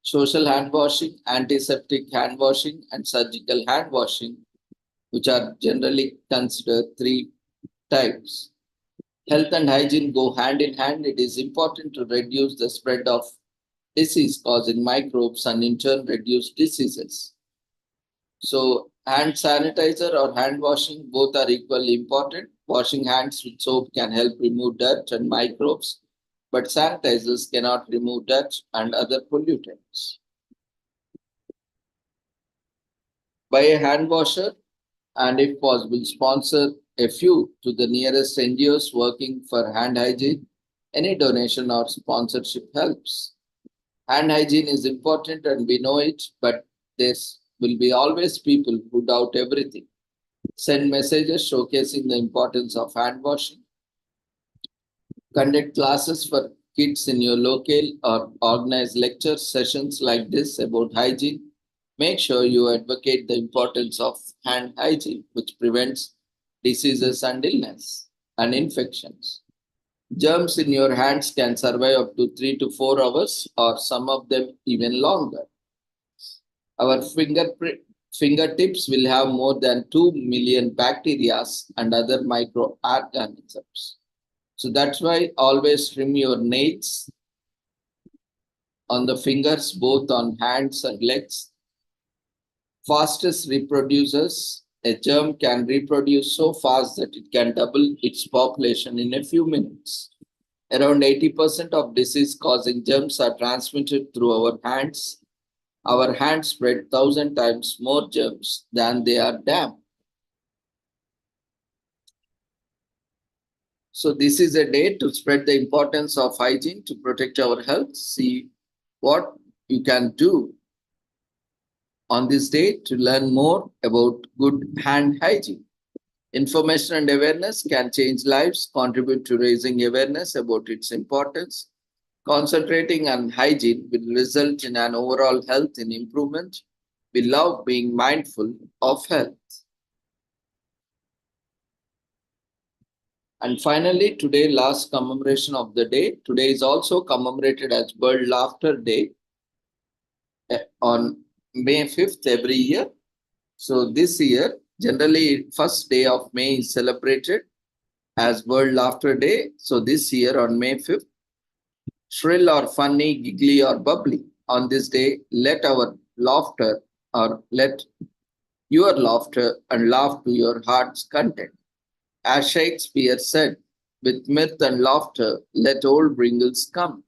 social hand washing, antiseptic hand washing, and surgical hand washing, which are generally considered three types. Health and hygiene go hand in hand. It is important to reduce the spread of disease causing microbes and in turn reduce diseases. So, hand sanitizer or hand washing, both are equally important. Washing hands with soap can help remove dirt and microbes, but sanitizers cannot remove dirt and other pollutants. Buy a hand washer and, if possible, sponsor a few to the nearest NGOs working for hand hygiene. Any donation or sponsorship helps. Hand hygiene is important and we know it, but there will be always people who doubt everything. Send messages showcasing the importance of hand washing. Conduct classes for kids in your local or organize lecture sessions like this about hygiene. Make sure you advocate the importance of hand hygiene, which prevents diseases and illness and infections. Germs in your hands can survive up to 3 to 4 hours, or some of them even longer. Our fingertips will have more than 2 million bacteria and other microorganisms. So that's why always trim your nails on the fingers, both on hands and legs. Fastest reproducers, a germ can reproduce so fast that it can double its population in a few minutes. Around 80% of disease-causing germs are transmitted through our hands. Our hands spread 1,000 times more germs than they are damp. So this is a day to spread the importance of hygiene to protect our health. See what you can do on this day to learn more about good hand hygiene. Information and awareness can change lives, contribute to raising awareness about its importance. Concentrating on hygiene will result in an overall health improvement. We love being mindful of health. And finally, today, last commemoration of the day. Today is also commemorated as World Laughter Day on May 5th every year. So this year, generally, first day of May is celebrated as World Laughter Day. So this year on May 5th, shrill or funny, giggly or bubbly. On this day, let our laughter or let your laughter and laugh to your heart's content. As Shakespeare said, with mirth and laughter, let old wrinkles come.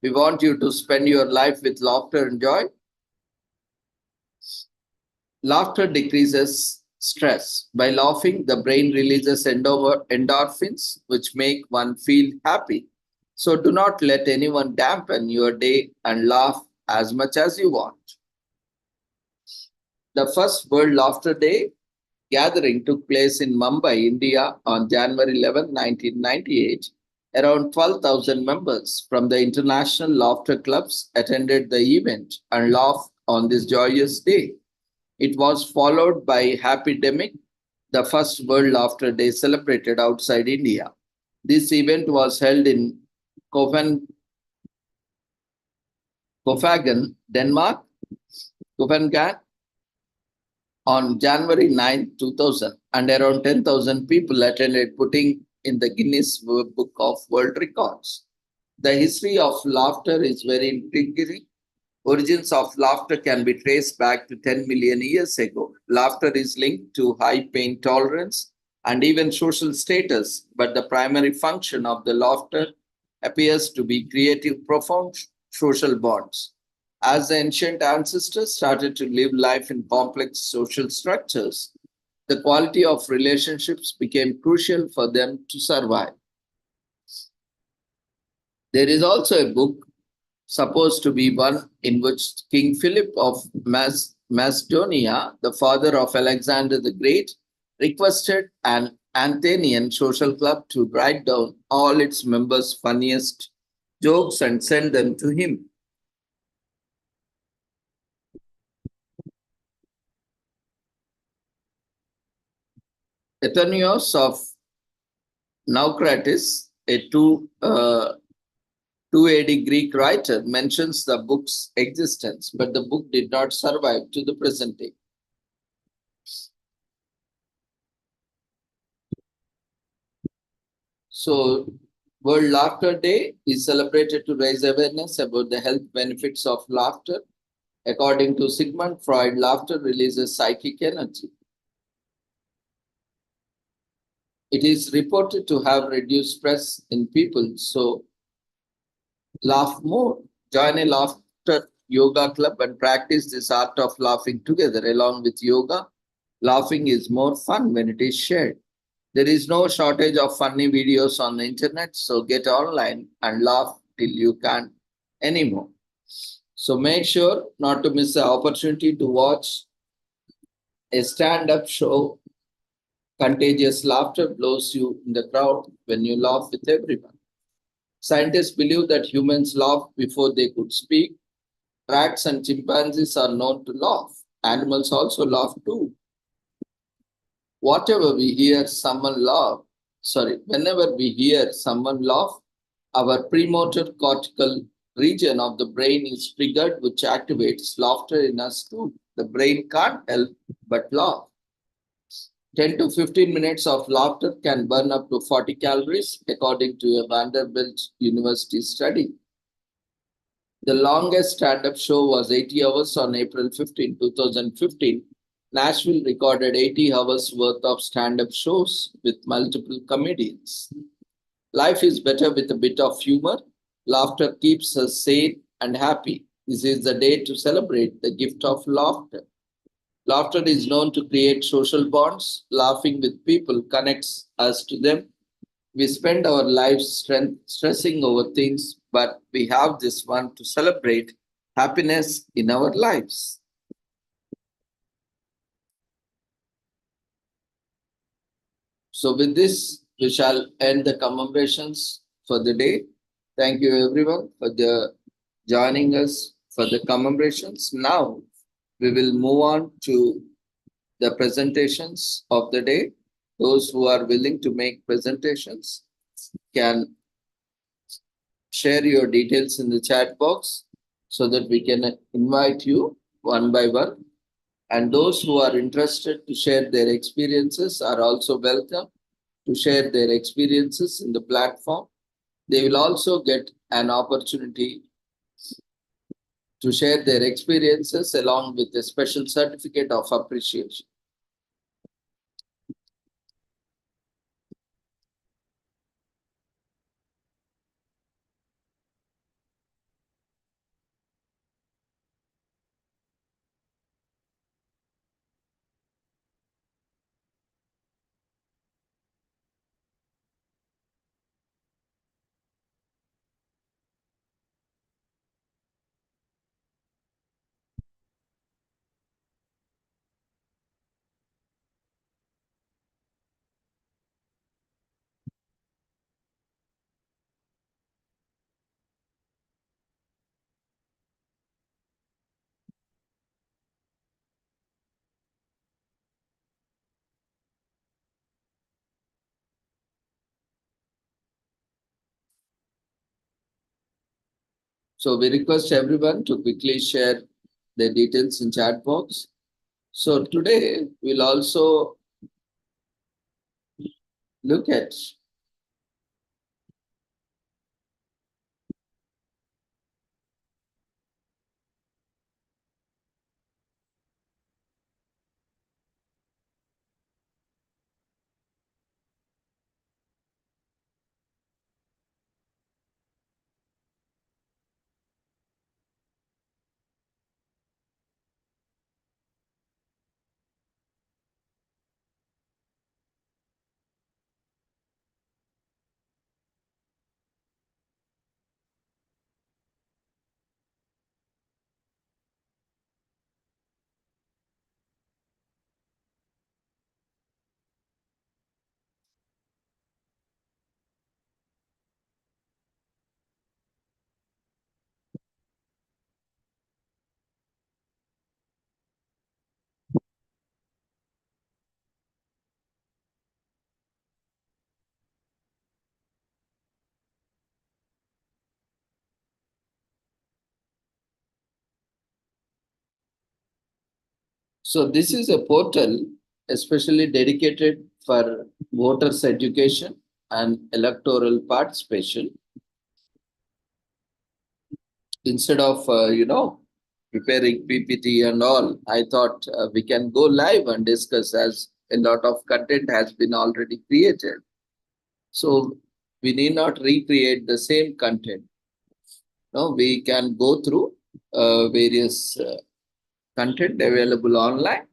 We want you to spend your life with laughter and joy. Laughter decreases stress. By laughing, the brain releases endorphins, which make one feel happy. So do not let anyone dampen your day and laugh as much as you want. The first World Laughter Day gathering took place in Mumbai, India on January 11, 1998. Around 12,000 members from the international laughter clubs attended the event and laughed on this joyous day. It was followed by Happydemic, the first World Laughter Day celebrated outside India. This event was held in Copenhagen, Denmark, Copenhagen, on January 9, 2000, and around 10,000 people attended, putting in the Guinness Book of World Records. The history of laughter is very intriguing. Origins of laughter can be traced back to 10 million years ago. Laughter is linked to high pain tolerance and even social status, but the primary function of the laughter appears to be creative, profound social bonds. As the ancient ancestors started to live life in complex social structures, the quality of relationships became crucial for them to survive. There is also a book supposed to be one in which King Philip of Macedonia, the father of Alexander the Great, requested an Athenian social club to write down all its members' funniest jokes and send them to him. Athenios of Naucratis, a 2 AD Greek writer, mentions the book's existence, but the book did not survive to the present day. So, World Laughter Day is celebrated to raise awareness about the health benefits of laughter. According to Sigmund Freud, laughter releases psychic energy. It is reported to have reduced stress in people, so laugh more. Join a laughter yoga club and practice this art of laughing together. Along with yoga, laughing is more fun when it is shared. There is no shortage of funny videos on the internet, so get online and laugh till you can't anymore. So make sure not to miss the opportunity to watch a stand-up show. Contagious laughter blows you in the crowd when you laugh with everyone. Scientists believe that humans laugh before they could speak. Rats and chimpanzees are known to laugh. Animals also laugh too. Whenever we hear someone laugh, our premotor cortical region of the brain is triggered, which activates laughter in us too. The brain can't help but laugh. 10 to 15 minutes of laughter can burn up to 40 calories, according to a Vanderbilt University study. The longest stand-up show was 80 hours on April 15, 2015. Nashville recorded 80 hours worth of stand-up shows with multiple comedians. Life is better with a bit of humor. Laughter keeps us sane and happy. This is the day to celebrate the gift of laughter. Laughter is known to create social bonds. Laughing with people connects us to them. We spend our lives stressing over things, but we have this one to celebrate happiness in our lives. So with this, we shall end the commemorations for the day. Thank you everyone for joining us for the commemorations. Now we will move on to the presentations of the day. Those who are willing to make presentations can share your details in the chat box so that we can invite you one by one. And those who are interested to share their experiences are also welcome to share their experiences in the platform. They will also get an opportunity to share their experiences along with a special certificate of appreciation. So we request everyone to quickly share their details in chat box. So today we'll also look at So this is a portal especially dedicated for voters' education and electoral participation. Instead of preparing PPT and all, I thought we can go live and discuss as a lot of content has been already created. So we need not recreate the same content. No, we can go through various content available online.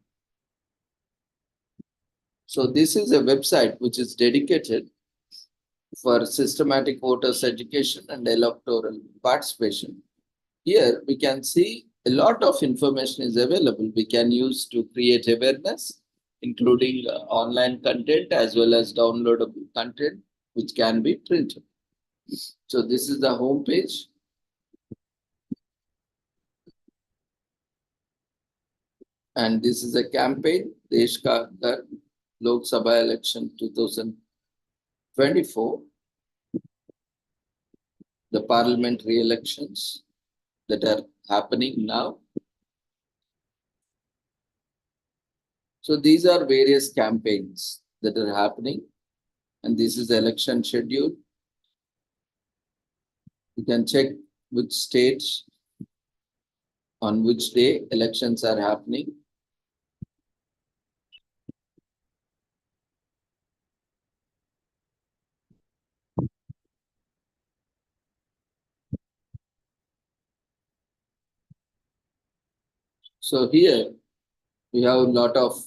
So this is a website which is dedicated for systematic voters education and electoral participation. Here we can see a lot of information is available. We can use to create awareness, including online content as well as downloadable content, which can be printed. So this is the home page. And this is a campaign, Desh Ka Ghar Lok Sabha election 2024, the parliamentary elections that are happening now. So these are various campaigns that are happening, and this is the election schedule. You can check which states on which day elections are happening. So here we have a lot of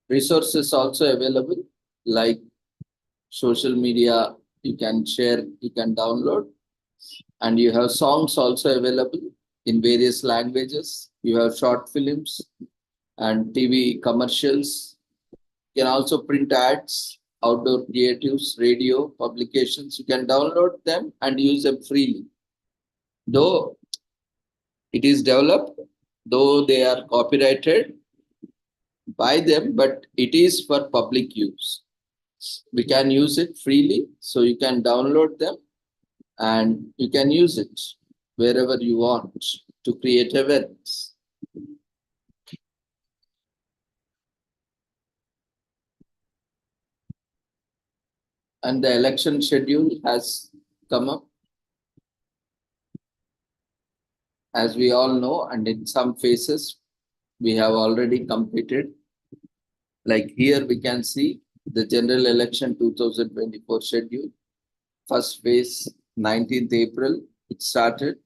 resources also available, like social media, you can share, you can download, and you have songs also available in various languages. You have short films and TV commercials. You can also print ads, outdoor creatives, radio, publications. You can download them and use them freely. Though it is developed, though they are copyrighted by them, but it is for public use. We can use it freely, so you can download them and you can use it wherever you want to create awareness. And the election schedule has come up. As we all know, and in some phases, we have already completed. Like here, we can see the general election 2024 schedule. First phase, 19th April, it started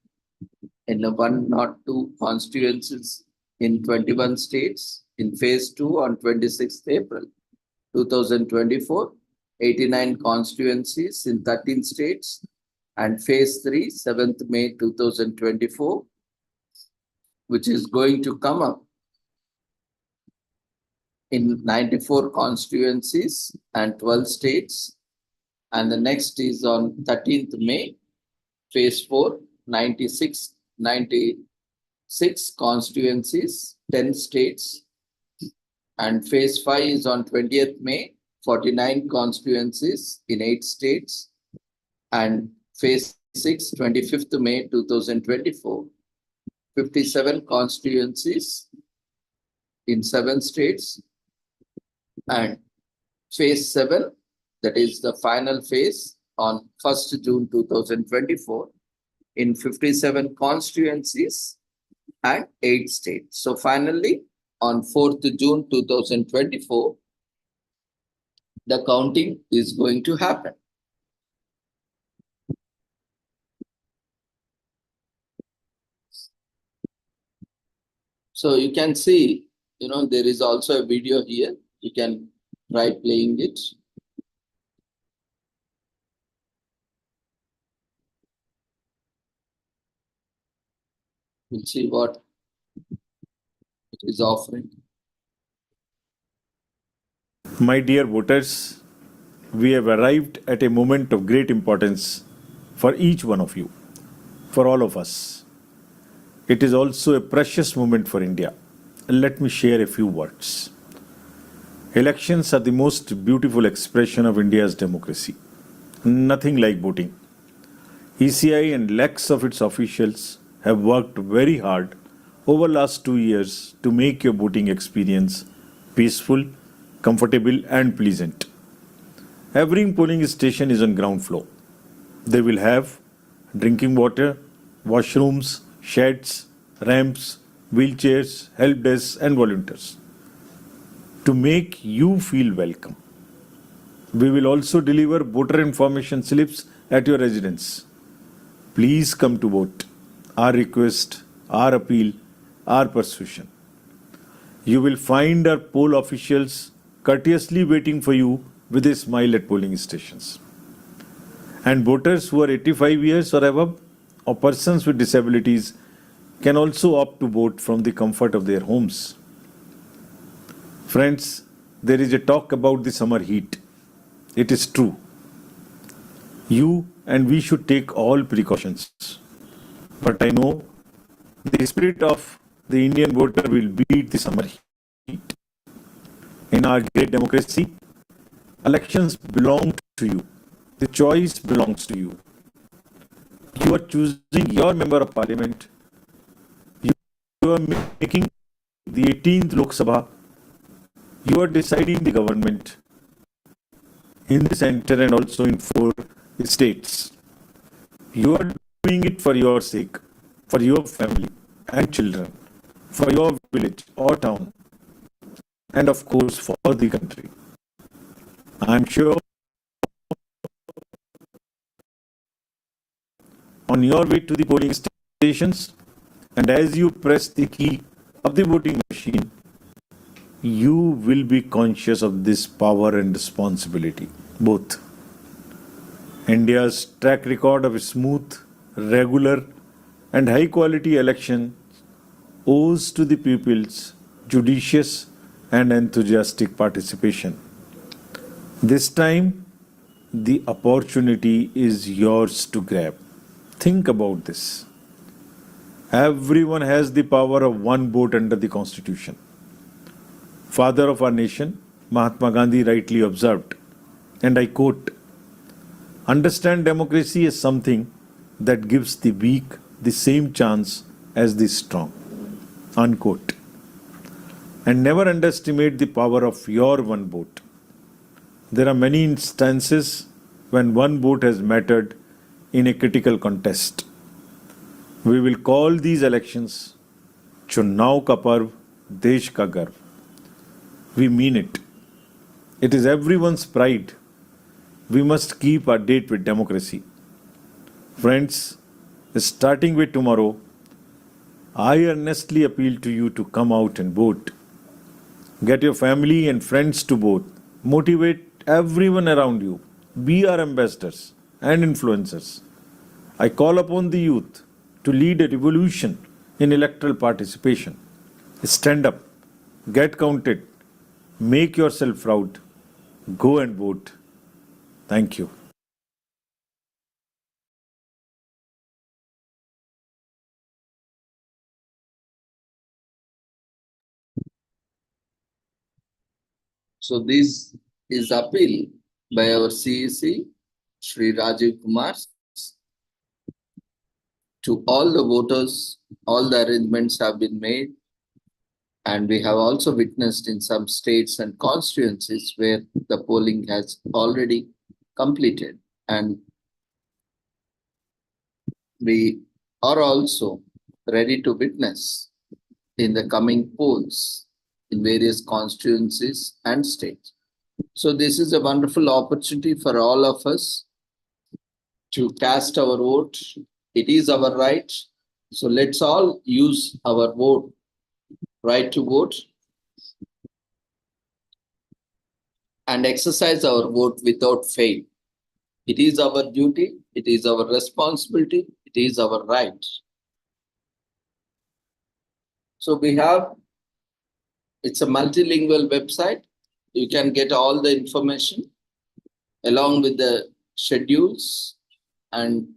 in the 102 constituencies in 21 states. In phase 2 on 26th April 2024, 89 constituencies in 13 states. And phase 3, 7th May 2024, which is going to come up in 94 constituencies and 12 states. And the next is on 13th May, phase 4, 96 constituencies, 10 states. And phase 5 is on 20th May, 49 constituencies in 8 states. And Phase 6, 25th May 2024, 57 constituencies in 7 states, and Phase 7, that is the final phase, on 1st June 2024 in 57 constituencies and 8 states. So finally, on 4th June 2024, the counting is going to happen. So you can see, there is also a video here. You can try playing it. We'll see what it is offering. My dear voters, we have arrived at a moment of great importance for each one of you, for all of us. It is also a precious moment for India. Let me share a few words. Elections are the most beautiful expression of India's democracy. Nothing like voting. ECI and lakhs of its officials have worked very hard over last 2 years to make your voting experience peaceful, comfortable and pleasant. Every polling station is on ground floor. They will have drinking water, washrooms, sheds, ramps, wheelchairs, help desks and volunteers to make you feel welcome. We will also deliver voter information slips at your residence. Please come to vote. Our request, our appeal, our persuasion. You will find our poll officials courteously waiting for you with a smile at polling stations. And voters who are 85 years or above or persons with disabilities can also opt to vote from the comfort of their homes. Friends, there is a talk about the summer heat. It is true. You and we should take all precautions. But I know the spirit of the Indian voter will beat the summer heat. In our great democracy, elections belong to you. The choice belongs to you. You are choosing your member of parliament. You are making the 18th Lok Sabha. You are deciding the government in the center and also in 4 states. You are doing it for your sake, for your family and children, for your village or town, and of course for the country. I am sure on your way to the polling stations, and as you press the key of the voting machine, you will be conscious of this power and responsibility, both. India's track record of smooth, regular, and high quality election owes to the people's judicious and enthusiastic participation. This time, the opportunity is yours to grab. Think about this. Everyone has the power of one vote under the Constitution. Father of our nation, Mahatma Gandhi rightly observed, and I quote, "Understand democracy as something that gives the weak the same chance as the strong." Unquote. And never underestimate the power of your one vote. There are many instances when one vote has mattered in a critical contest. We will call these elections Chunav ka Parv, Desh ka Garv. We mean it. It is everyone's pride. We must keep our date with democracy. Friends, starting with tomorrow, I earnestly appeal to you to come out and vote. Get your family and friends to vote. Motivate everyone around you. Be our ambassadors and influencers. I call upon the youth to lead a revolution in electoral participation. Stand up, get counted, make yourself proud, go and vote. Thank you. So this is appeal by our CEC, Shri Rajiv Kumar, to all the voters. All the arrangements have been made, and we have also witnessed in some states and constituencies where the polling has already completed, and we are also ready to witness in the coming polls in various constituencies and states. So this is a wonderful opportunity for all of us to cast our vote. It is our right. So let's all use our vote, right to vote, and exercise our vote without fail. It is our duty, it is our responsibility, it is our right. So we have, it's a multilingual website. You can get all the information along with the schedules, and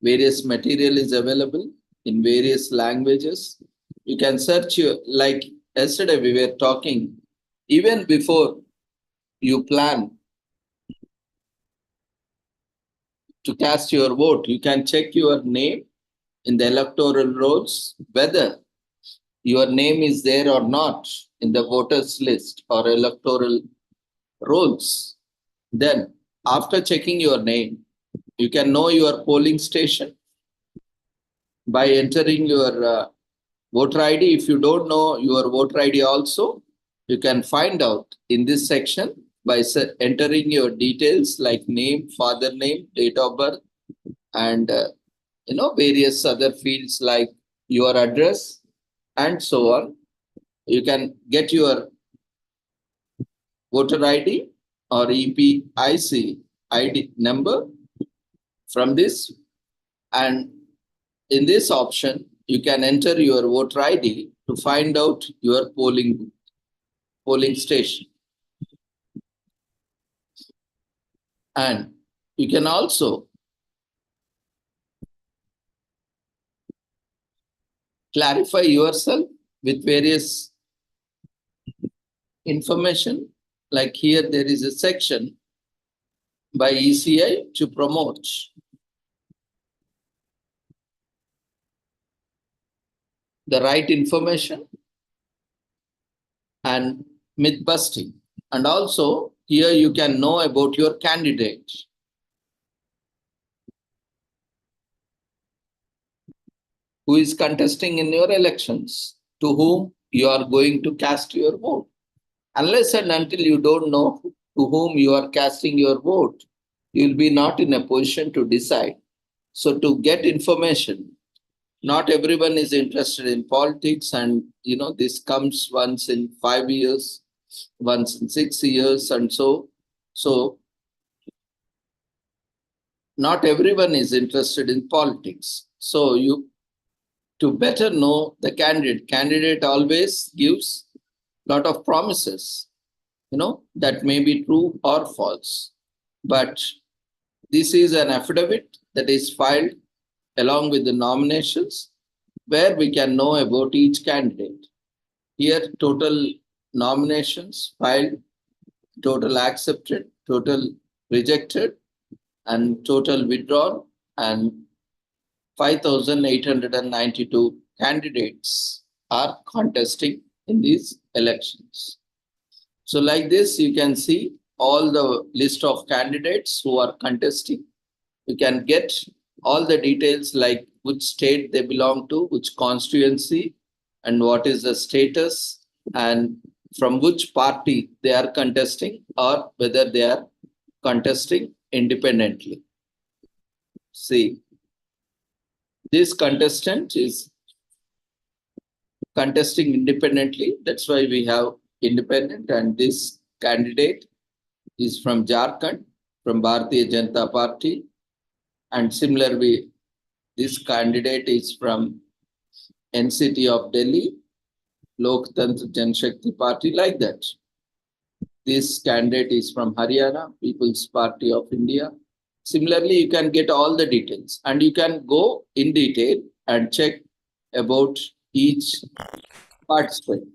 various material is available in various languages. You can search like yesterday we were talking, even before you plan to cast your vote, you can check your name in the electoral rolls, whether your name is there or not in the voters list or electoral rolls. Then after checking your name, you can know your polling station by entering your voter ID. If you don't know your voter ID also, you can find out in this section by entering your details like name, father name, date of birth, and various other fields like your address and so on. You can get your voter ID or EPIC ID number from this, and in this option you can enter your voter ID to find out your polling station. And you can also clarify yourself with various information. Like here, there is a section by ECI to promote the right information and myth busting. And also, here you can know about your candidate, who is contesting in your elections, to whom you are going to cast your vote. Unless and until you don't know to whom you are casting your vote, you will be not in a position to decide. So to get information, not everyone is interested in politics, and this comes once in 5 years, once in 6 years, and so not everyone is interested in politics. So you, to better know the candidate always gives lot of promises, that may be true or false. But this is an affidavit that is filed along with the nominations, where we can know about each candidate. Here, total nominations filed, total accepted, total rejected, and total withdrawn, and 5,892 candidates are contesting in these elections. So like this, you can see all the list of candidates who are contesting. You can get all the details like which state they belong to, which constituency, and what is the status, and from which party they are contesting, or whether they are contesting independently. See, this contestant is contesting independently. That's why we have independent, and this candidate is from Jharkhand, from Bharatiya Janata Party, and similarly, this candidate is from NCT of Delhi, Loktantra Janshakti Party, like that. This candidate is from Haryana, People's Party of India. Similarly, you can get all the details, and you can go in detail and check about each participant.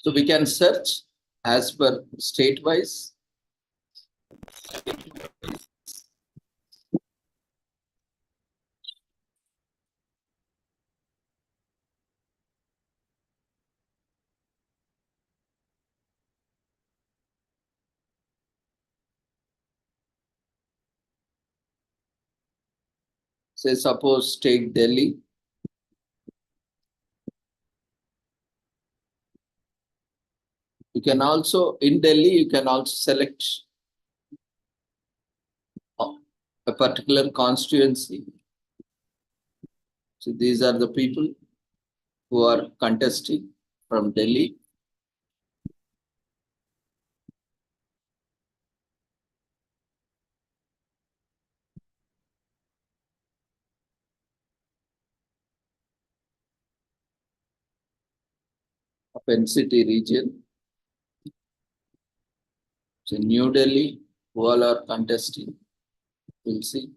So we can search as per state-wise. Say suppose take Delhi. You can also, in Delhi, you can also select a particular constituency. So these are the people who are contesting from Delhi. Of NCT region. So New Delhi, who all are contesting. We'll see.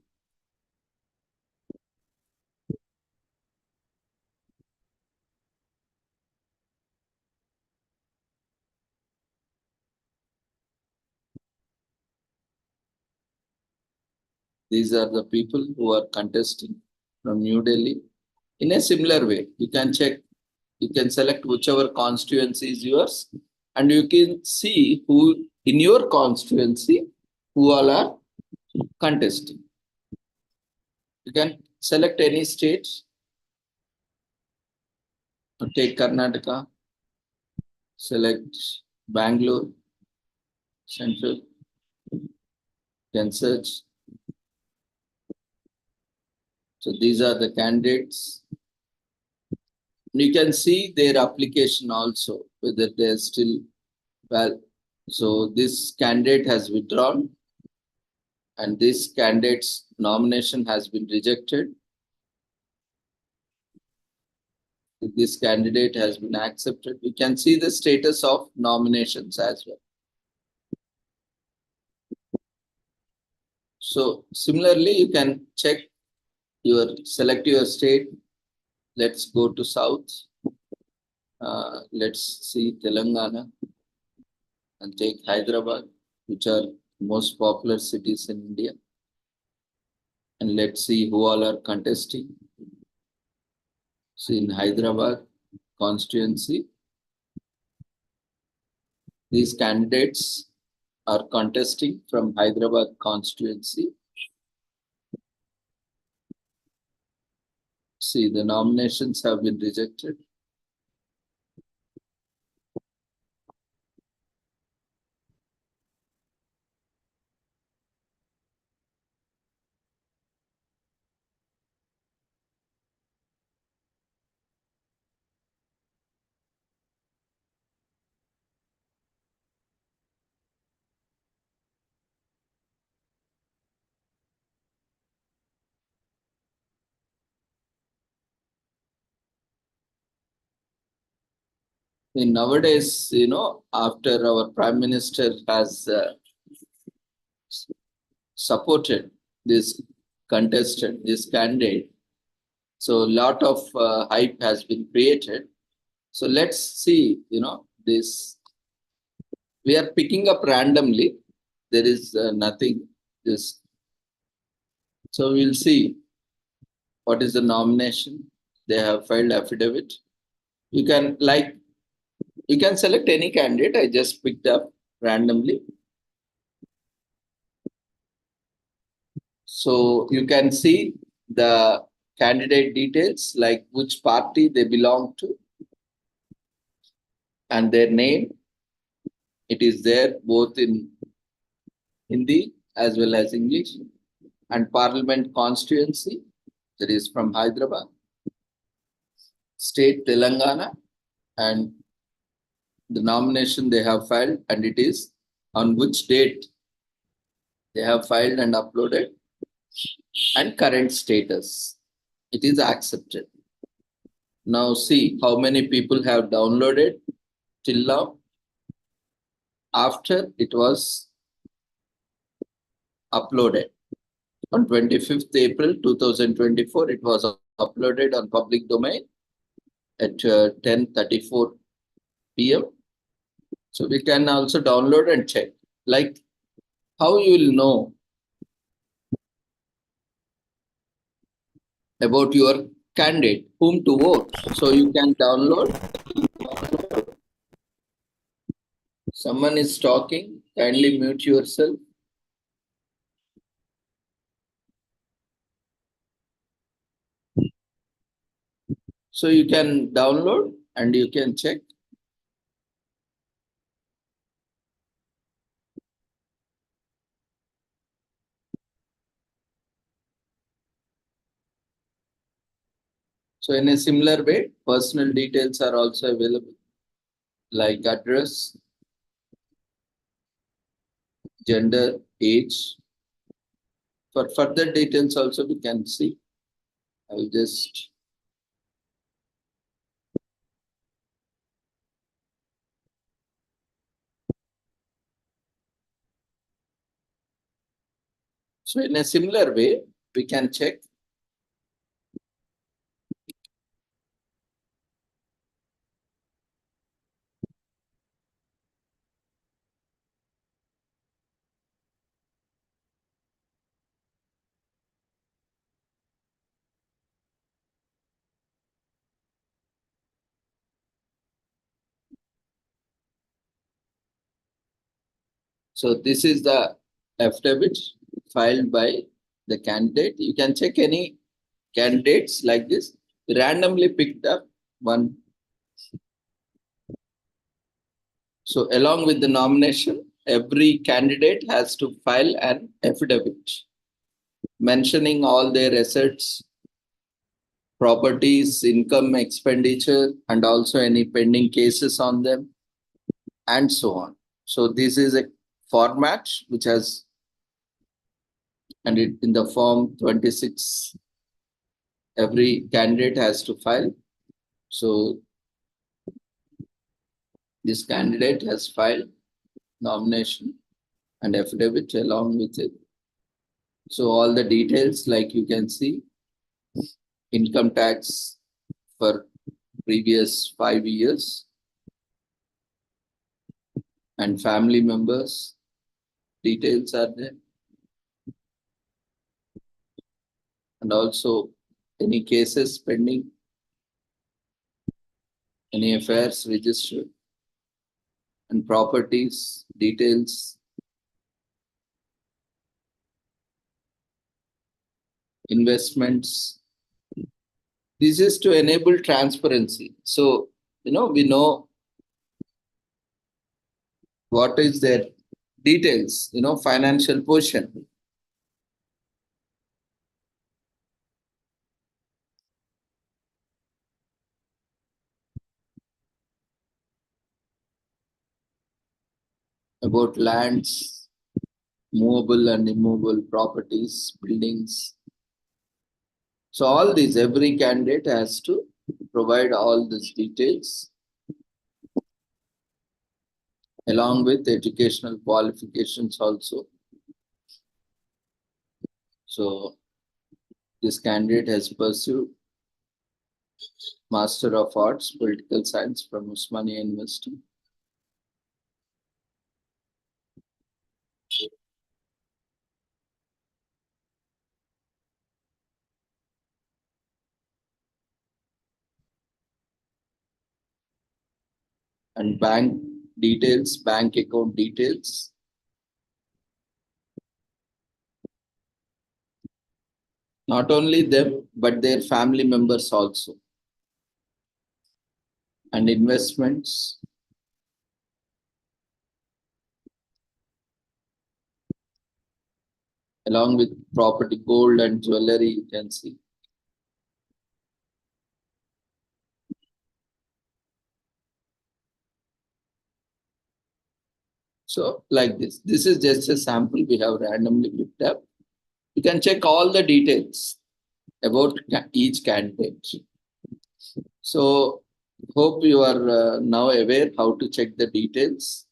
These are the people who are contesting from New Delhi. In a similar way, you can check, you can select whichever constituency is yours, and you can see who in your constituency who all are contesting. You can select any state. Take Karnataka, select Bangalore, Central, you can search. So these are the candidates. You can see their application also, whether they are still well. So this candidate has withdrawn and this candidate's nomination has been rejected. This candidate has been accepted. You can see the status of nominations as well. So similarly, you can check select your state. Let's go to South. Let's see Telangana and take Hyderabad, which are most popular cities in India. And let's see who all are contesting. See in Hyderabad constituency, these candidates are contesting from Hyderabad constituency. See, the nominations have been rejected. In nowadays, after our Prime Minister has supported this contestant, this candidate, so a lot of hype has been created. So let's see, this. We are picking up randomly. There is nothing. Just so we'll see what is the nomination. They have filed affidavit. You can select any candidate. I just picked up randomly. So you can see the candidate details, like which party they belong to and their name. It is there both in Hindi as well as English. And Parliament constituency, that is from Hyderabad. State Telangana, and the nomination they have filed, and it is on which date they have filed and uploaded, and current status. It is accepted. Now see how many people have downloaded till now. After it was uploaded on 25th April 2024, it was uploaded on public domain at 10:34 p.m. So we can also download and check. Like how you will know about your candidate, whom to vote. So you can download. Someone is talking, kindly mute yourself. So you can download and you can check. So in a similar way, personal details are also available, like address, gender, age. For further details also we can see. I will just so in a similar way, we can check. So this is the affidavit filed by the candidate. You can check any candidates like this, randomly picked up one. So along with the nomination, every candidate has to file an affidavit mentioning all their assets, properties, income, expenditure, and also any pending cases on them, and so on. So this is a format which has, and it, in the form 26, every candidate has to file. So this candidate has filed nomination and affidavit along with it. So all the details, like you can see, income tax for previous 5 years and family members details are there. And also any cases pending, any affairs registered, and properties details, investments. This is to enable transparency. So, we know what is their details, financial portion. About lands, movable and immovable properties, buildings. So all these, every candidate has to provide all these details along with educational qualifications also. So this candidate has pursued Master of Arts, Political Science from Osmania University. And bank details, bank account details. Not only them, but their family members also. And investments. Along with property, gold and jewelry, you can see. So like this is just a sample we have randomly picked up. You can check all the details about each candidate. So hope you are now aware how to check the details.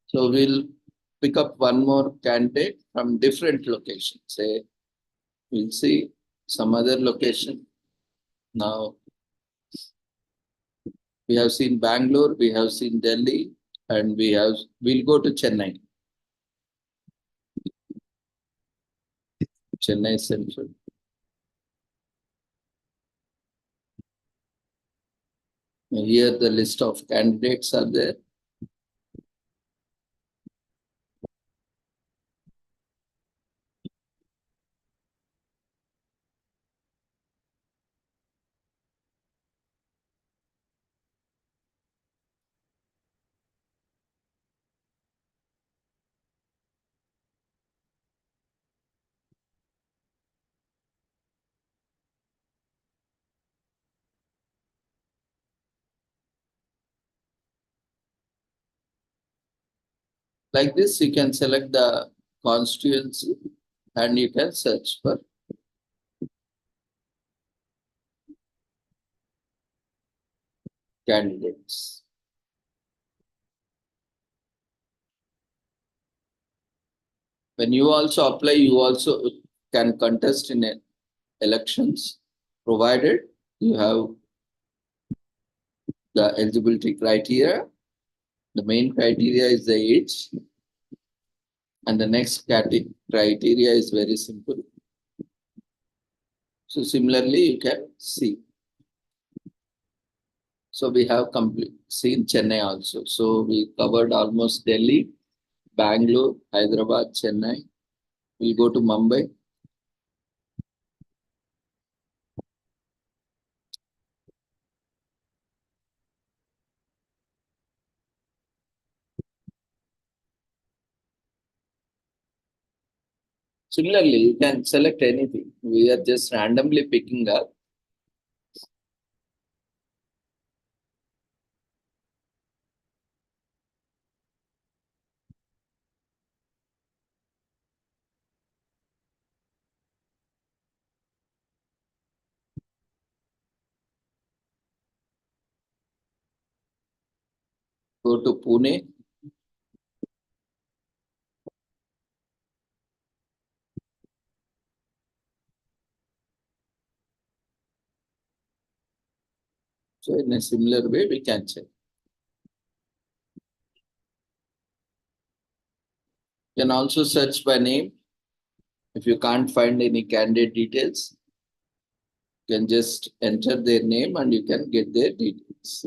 So we'll pick up one more candidate from different locations. Say we'll see some other location. Now we have seen Bangalore, we have seen Delhi, and we'll go to Chennai. Chennai Central. Here the list of candidates are there. Like this, you can select the constituency and you can search for candidates. When you also apply, you also can contest in elections, provided you have the eligibility criteria. The main criteria is the age, and the next criteria is very simple. So similarly, you can see. So we have seen Chennai also. So we covered almost Delhi, Bangalore, Hyderabad, Chennai. We'll go to Mumbai. Similarly, you can select anything. We are just randomly picking up. Go to Pune. So in a similar way, we can check. You can also search by name. If you can't find any candidate details, you can just enter their name and you can get their details.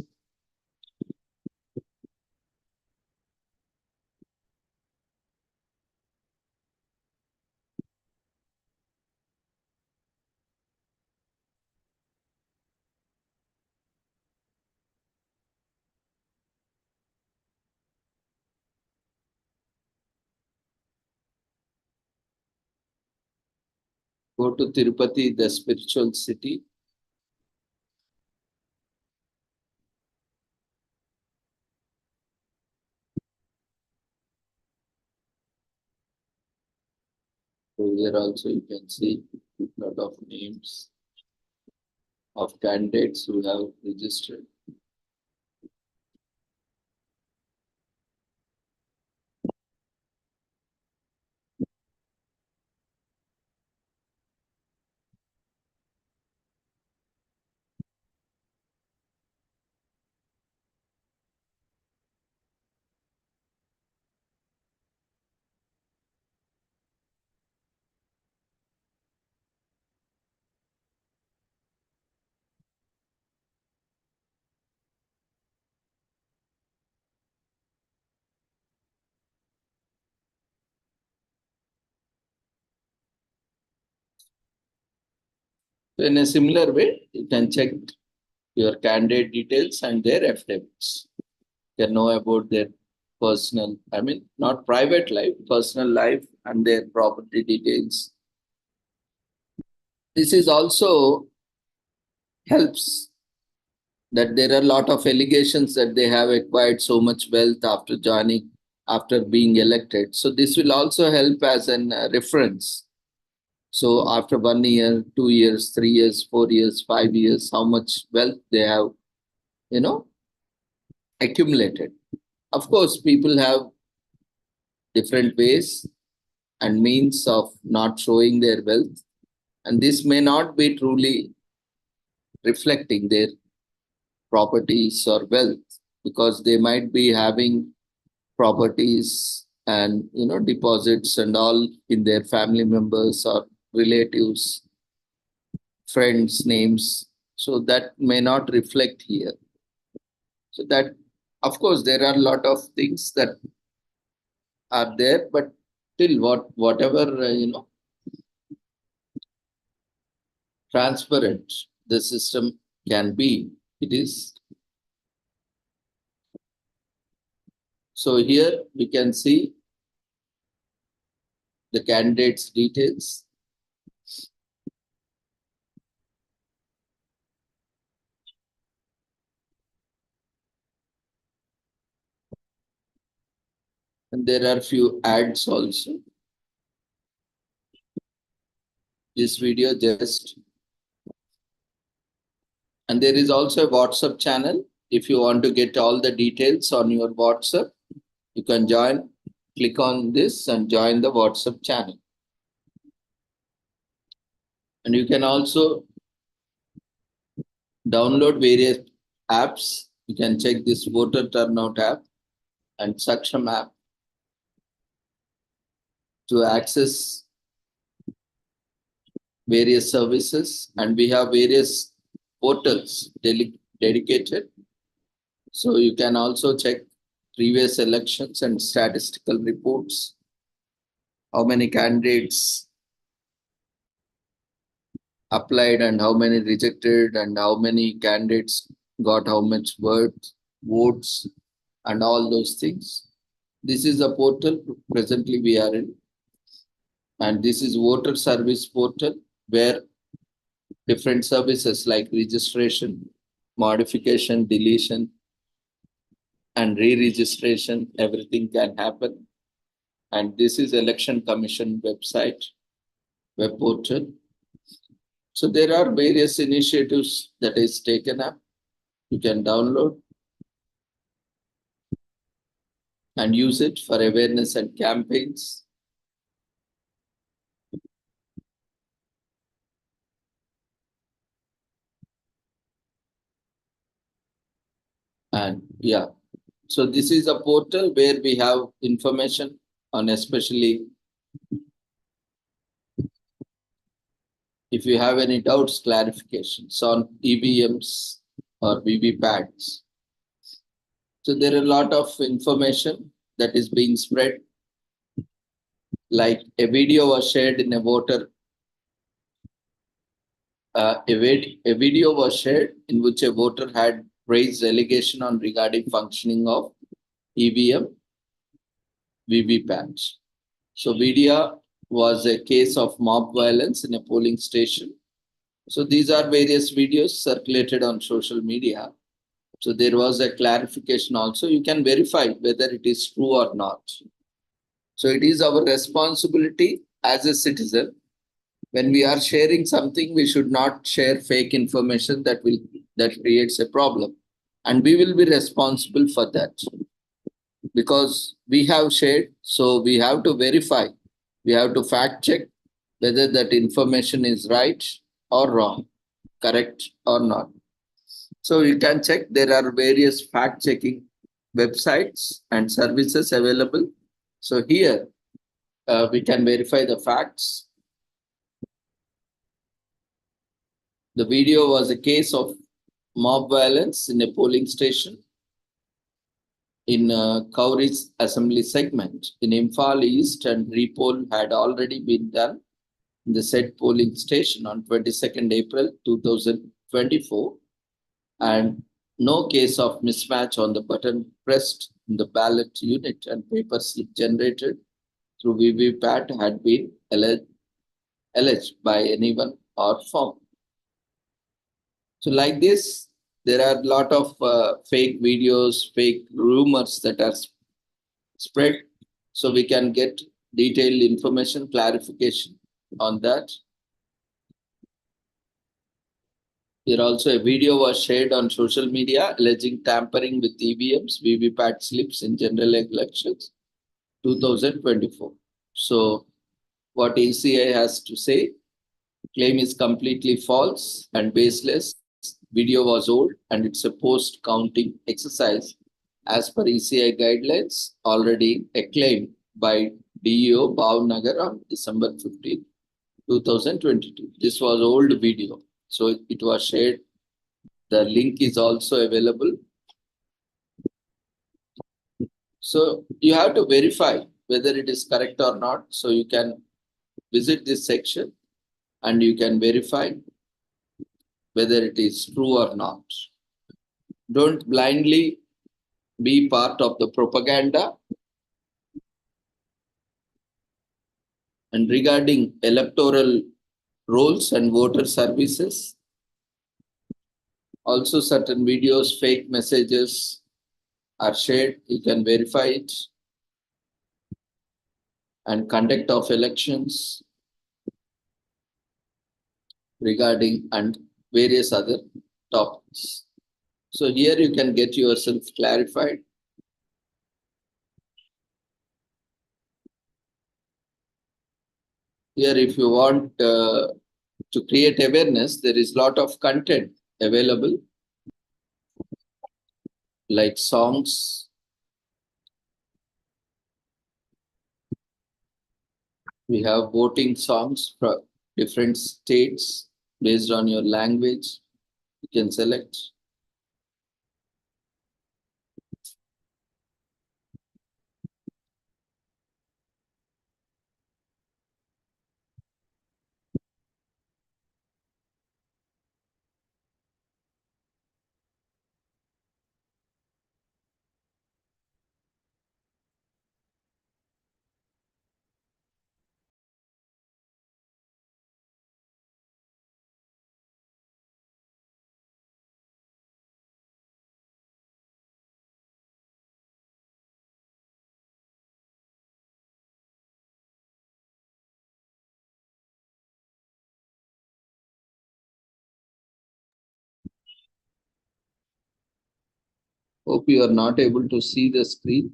Go to Tirupati, the spiritual city. So here also you can see a lot of names of candidates who have registered. So in a similar way, you can check your candidate details and their affidavits. You can know about their personal, not private life, personal life and their property details. This is also helps that there are a lot of allegations that they have acquired so much wealth after being elected. So this will also help as an reference. So after 1 year, 2 years, 3 years, 4 years, 5 years, how much wealth they have, accumulated. Of course, people have different ways and means of not showing their wealth, and this may not be truly reflecting their properties or wealth, because they might be having properties and deposits and all in their family members or relatives, friends' names. So that may not reflect here. So that, of course, there are a lot of things that are there, but till whatever transparent the system can be, it is. So here we can see the candidates' details. And there are few ads also. This video just, and there is also a WhatsApp channel. If you want to get all the details on your WhatsApp, you can join, click on this and join the WhatsApp channel. And you can also download various apps. You can check this voter turnout app and Saksham app to access various services. And we have various portals dedicated. So you can also check previous elections and statistical reports, how many candidates applied and how many rejected and how many candidates got how much votes and all those things. This is a portal presently we are in, and this is voter service portal where different services like registration, modification, deletion, and re-registration, everything can happen. And this is Election Commission website, web portal. So there are various initiatives that is taken up. You can download and use it for awareness and campaigns. And yeah, so this is a portal where we have information on, especially if you have any doubts, clarifications on EVMs or VVPATs. So there are a lot of information that is being spread. Like a video was shared in a voter, a video was shared in which a voter had raised allegation on regarding functioning of EVM, VVPATs. So video was a case of mob violence in a polling station. So these are various videos circulated on social media. So there was a clarification also. You can verify whether it is true or not. So it is our responsibility as a citizen. When we are sharing something, we should not share fake information that creates a problem. And we will be responsible for that. Because we have shared, so we have to verify. We have to fact check whether that information is right or wrong, correct or not. So you can check, there are various fact checking websites and services available. So here we can verify the facts. The video was a case of mob violence in a polling station in Kauri's assembly segment in Imphal East, and repoll had already been done in the said polling station on 22nd April 2024, and no case of mismatch on the button pressed in the ballot unit and paper slip generated through VVPAT had been alleged by anyone or found. So like this, there are a lot of fake videos, fake rumors that are spread. So we can get detailed information, clarification on that. Here also a video was shared on social media alleging tampering with EVMs, VVPAT slips in general elections 2024. So what ACI has to say, claim is completely false and baseless. Video was old and it's a post-counting exercise as per ECI guidelines already acclaimed by DEO Bhavnagar on December 15, 2022. This was old video, so it was shared. The link is also available. So you have to verify whether it is correct or not. So you can visit this section and you can verify whether it is true or not. Don't blindly be part of the propaganda. And regarding electoral rolls and voter services, also certain videos, fake messages are shared. You can verify it. And conduct of elections regarding and various other topics. So here you can get yourself clarified. Here, if you want to create awareness, there is a lot of content available, like songs. We have voting songs from different states based on your language. You can select. Hope you are not able to see the screen.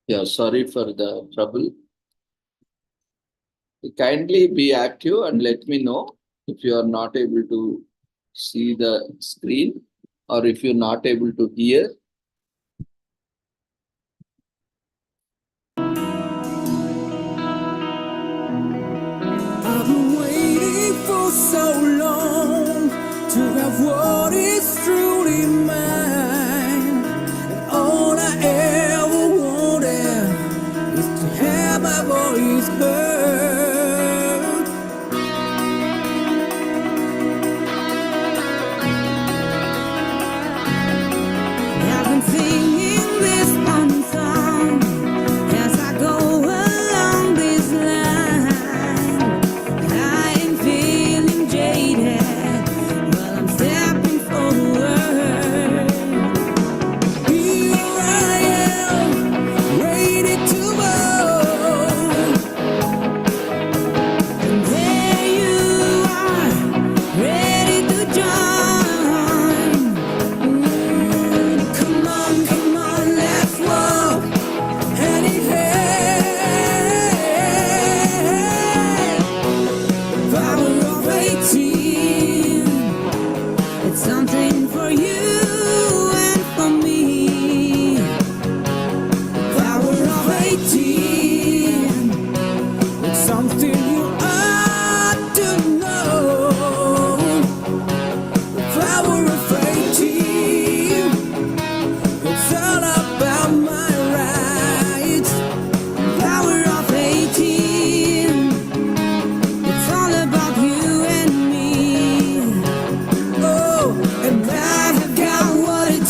Yeah, sorry for the trouble. Kindly be active and let me know if you are not able to see the screen or if you're not able to hear. I've been waiting for so long to have what is truly mine. And all I ever wanted is to have my voice heard. I've been singing this one song as I go along this line. I am feeling jaded while I'm stepping forward. Here I am, ready to vote. And there you are, ready to join. Come on, let's walk hand in hand. Power of 18, it's something for you and for me. Power of 18, it's something you ought to know. The power of 18, it's all about my rights. Power of 18, it's all about you and me. Oh, and I have got what it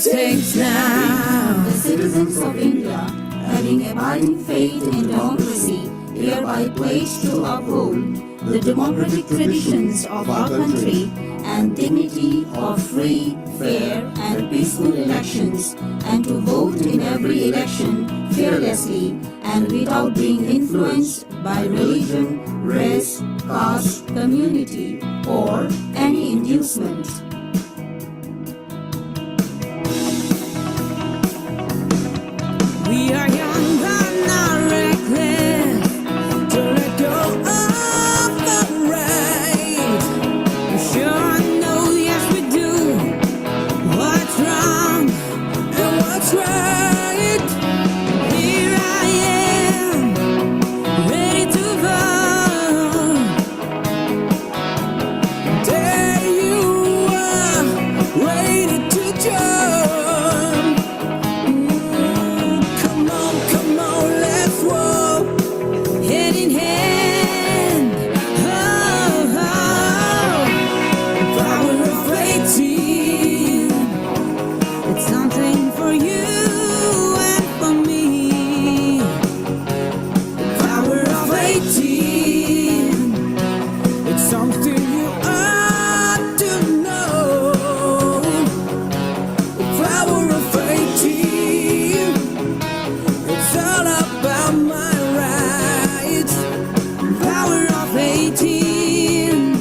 takes now. The citizens of India, having abiding faith in democracy, hereby pledge to uphold the democratic traditions of our country and dignity of free, fair, and peaceful elections, and to vote in every election fearlessly and without being influenced by religion, race, caste, community, or any inducement. 18.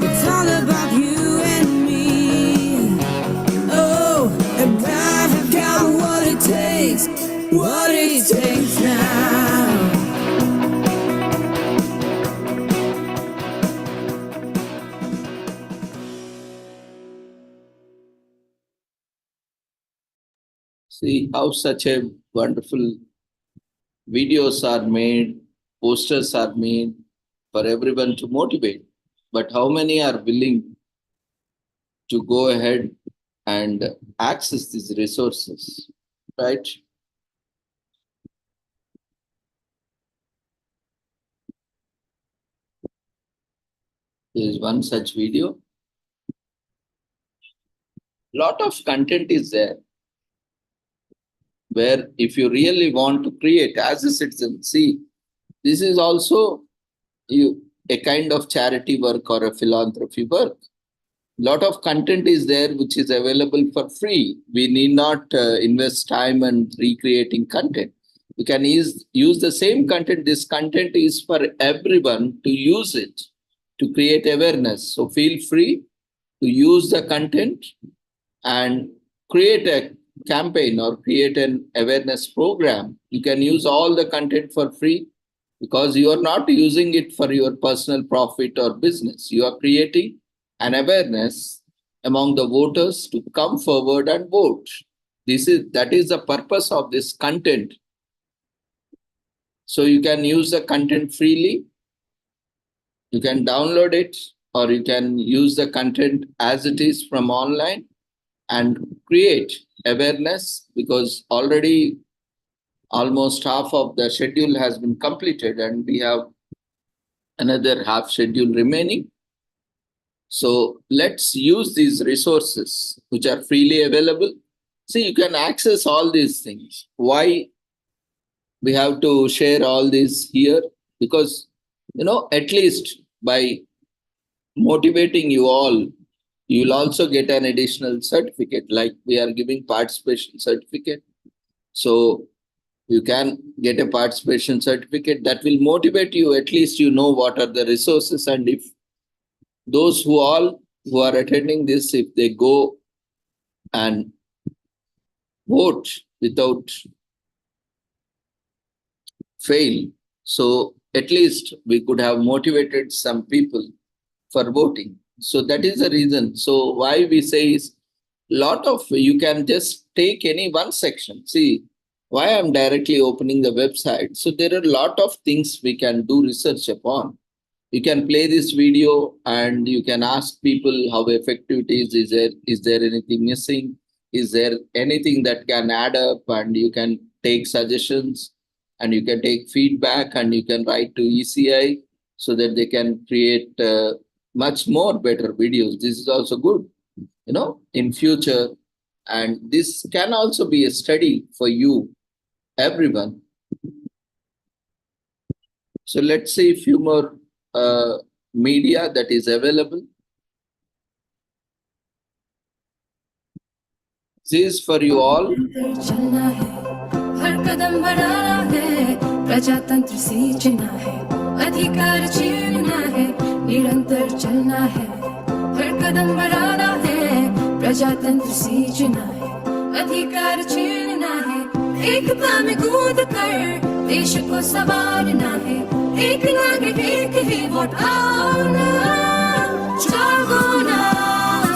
It's all about you and me. Oh, and I've got what it takes now. See how such a wonderful videos are made, posters are made for everyone to motivate. But how many are willing to go ahead and access these resources, right? There is one such video. Lot of content is there where if you really want to create as a citizen, see, this is also a kind of charity work or a philanthropy work. Lot of content is there which is available for free. We need not invest time and recreating content. We can use the same content. This content is for everyone to use it to create awareness. So feel free to use the content and create a campaign or create an awareness program. You can use all the content for free because you are not using it for your personal profit or business. You are creating an awareness among the voters to come forward and vote. That is the purpose of this content. So you can use the content freely. You can download it or you can use the content as it is from online and create awareness because already almost half of the schedule has been completed and we have another half schedule remaining. So let's use these resources which are freely available. See, you can access all these things. Why we have to share all this here? Because, at least by motivating you all, you will also get an additional certificate, like we are giving participation certificate. So you can get a participation certificate that will motivate you. At least you know what are the resources, and if those who are attending this, if they go and vote without fail, so at least we could have motivated some people for voting. So that is the reason. So why we say is you can just take any one section. See, why I'm directly opening the website. So there are a lot of things we can do research upon. You can play this video and you can ask people how effective it is. Is there anything missing? Is there anything that can add up? And you can take suggestions and you can take feedback and you can write to ECI so that they can create much more better videos. This is also good, in future. And this can also be a study for you, everyone. So let's see a few more media that is available. This is for you all. चलना है हर कदम बढ़ाना है प्रजातंत्र सींचना है अधिकार छीनना है निरंतर चलना है हर कदम बढ़ाना है प्रजातंत्र सींचना है अधिकार छीनना है एकता में कूद कर देश को संवारना है एक नागरिक एक ही वोट आओ ना जागो ना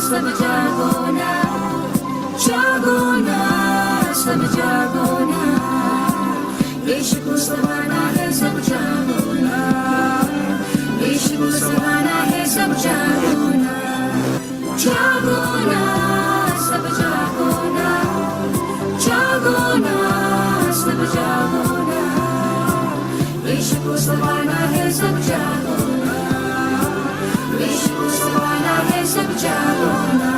सब जागो ना जागो ना सब जागो ना देश को संवारना है सब जागो ना देश को संवारना है सब जागो ना जागो ना सब जागो ना जागो ना सब जागो ना देश को संवारना है सब जागो ना देश को संवारना है सब जागो ना।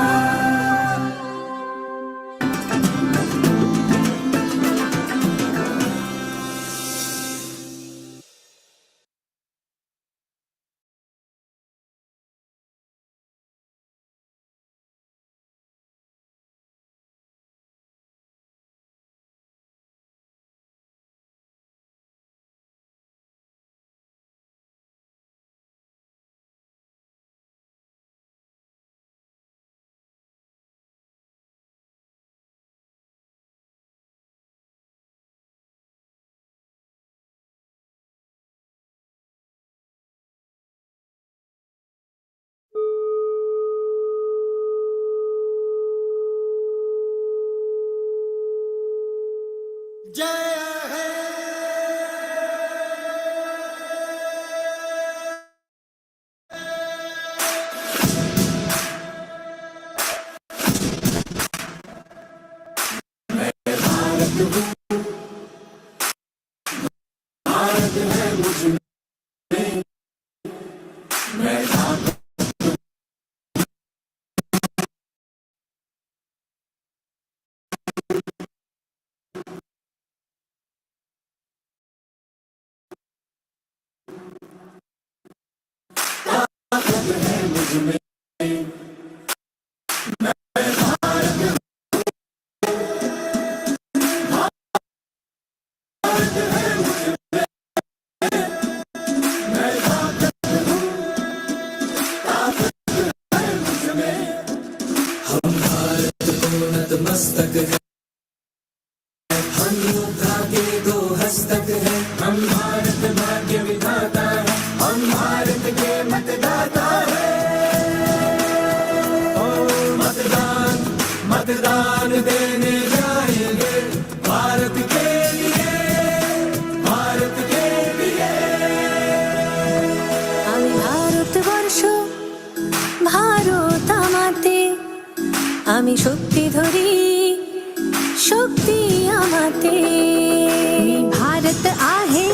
আমি ভারতবর্ষ ভারত আমাতে আমি শক্তি ধরি शक्ती आमाते भारत आहे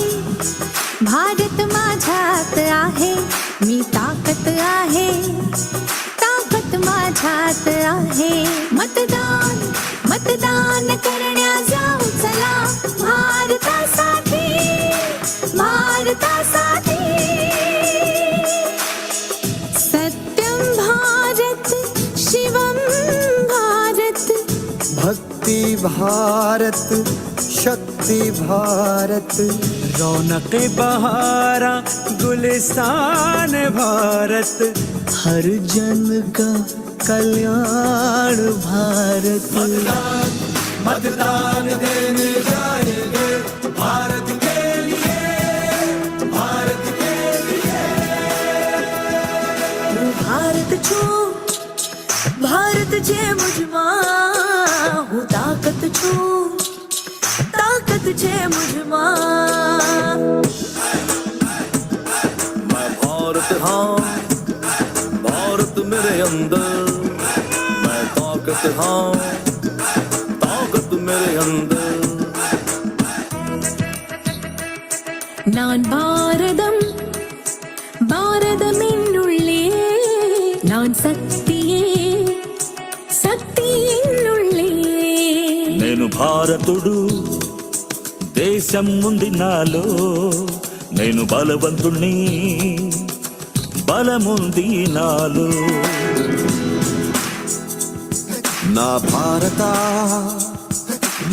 भारत माझ्यात आहे मी ताकद आहे ताकद माझ्यात आहे मतदान मतदान करण्या जाऊ चला भारतासाठी भारतासाठी सत्यम भारत शिवम भारत भक्ति भारत शक्ति भारत रौनक बहारा गुलिस्तान भारत हर जन का कल्याण भारत मतदान देने जाएंगे भारत के लिए भारत के लिए भारत छू भारत जे मुझमा हूँ ताकत छू ताकत जे मुझमा मैं भारत हाँ भारत मेरे अंदर मैं ताकत हाँ ताकत मेरे अंदर நான் பாரதம் பாரதமின்னுள்ளே நான் சக்தியே சக்தியின்னுள்ளே నేను భారతుడు దేశం ఉంది నాలో నేను బలవంతుణ్ణి బలముంది నాలో ನಾ ಭಾರತ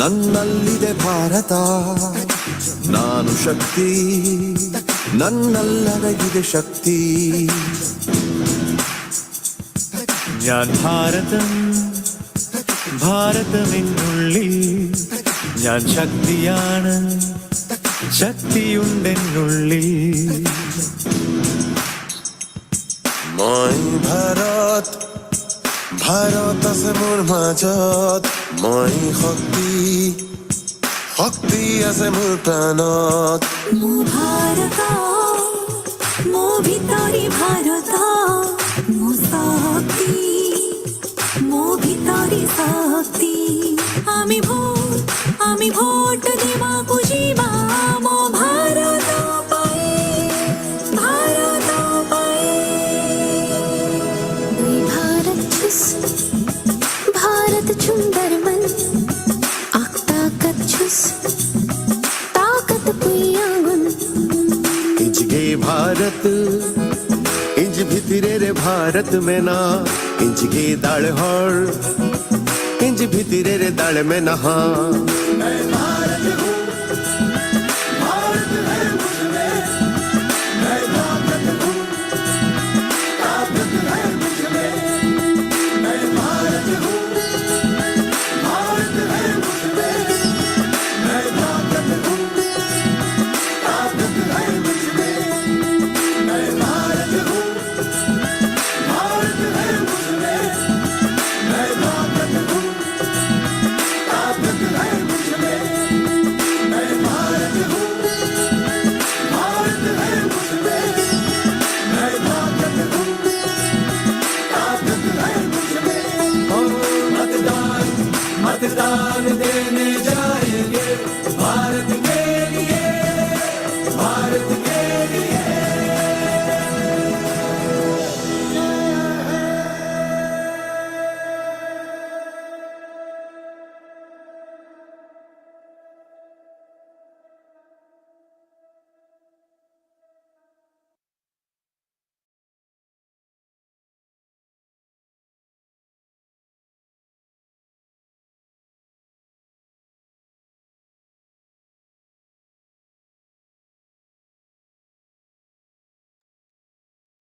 ನನ್ನಲ್ಲಿದೆ ಭಾರತ ನಾನು ಶಕ್ತಿ ನನ್ನಲ್ಲಡಗಿದೆ ಶಕ್ತಿ ഞാൻ ഭാരതം ഭാരതമെന്നുള്ളിൽ ഞാൻ ശക്തിയാണ് ശക്തിയുണ്ടെന്നുള്ളിൽ মই ভাৰত ভাৰত আছে মোৰ মাজত মই শক্তি শক্তি আছে মোৰ প্ৰাণত মো ভারত মো ভিতরি ভারত মো শক্তি মো ভিতরি শক্তি আমি ভোট দেবাকু যিবা মো ভারত পায়ে ভারত পায়ে দুই ভারত ছুস भारत सुंदर मन आख ताकत छुस ताकत पुया गुन इंजगे भारत इंज भितरे रे भारत में ना इंजगे दाळ हळ इंज भितरे रे दाळ में नहा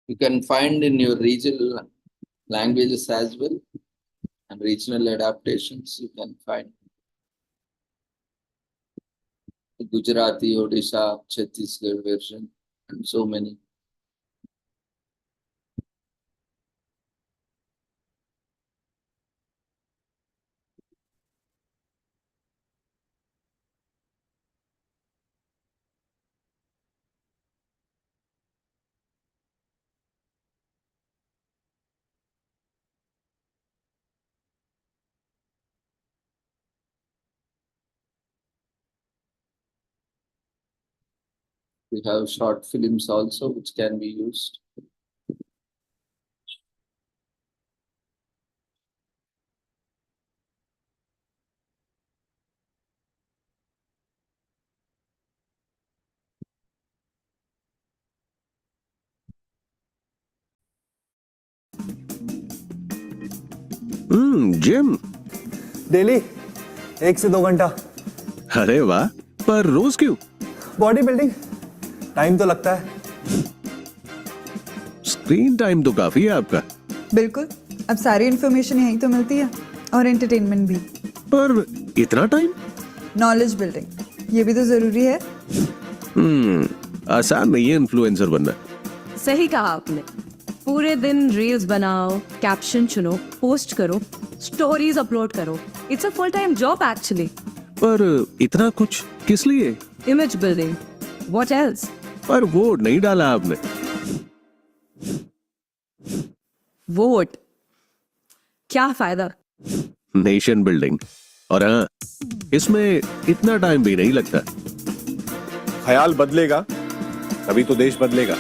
You can find in your regional languages as well, and regional adaptations you can find. The Gujarati, Odisha, Chhattisgarh version, and so many. We have short films also which can be used. Gym. Daily 1 से 2 घंटा। अरे वाह, पर रोज क्यों? Body building, time तो लगता है। Screen time तो काफी है आपका। बिल्कुल, अब सारी इन्फॉर्मेशन यहीं तो मिलती है और एंटरटेनमेंट भी। पर इतना टाइम? नॉलेज बिल्डिंग, ये भी तो जरूरी है। आसान नहीं है इन्फ्लुएंसर बनना। सही कहा आपने। पूरे दिन रील्स बनाओ, कैप्शन चुनो, पोस्ट करो, स्टोरीज अपलोड करो। It's a full time job actually. पर इतना कुछ किस लिए? Image building, what else? पर वोट नहीं डाला आपने। वोट क्या फायदा? नेशन बिल्डिंग, और हाँ, इसमें इतना टाइम भी नहीं लगता। ख्याल बदलेगा तभी तो देश बदलेगा।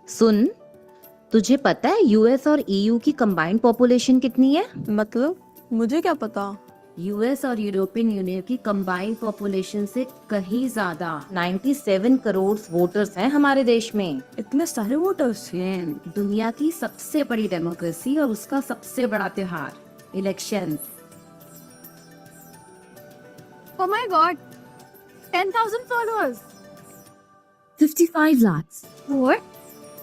सुन, तुझे पता है यूएस और ईयू की कंबाइंड पॉपुलेशन कितनी है? मतलब मुझे क्या पता। यूएस और यूरोपियन यूनियन की कंबाइंड पॉपुलेशन से कहीं ज्यादा 97 करोड़ वोटर्स हैं हमारे देश में। इतने सारे वोटर्स हैं। दुनिया की सबसे बड़ी डेमोक्रेसी और उसका सबसे बड़ा त्योहार, election. Oh my God, 10,000 followers. 55 lakhs. What?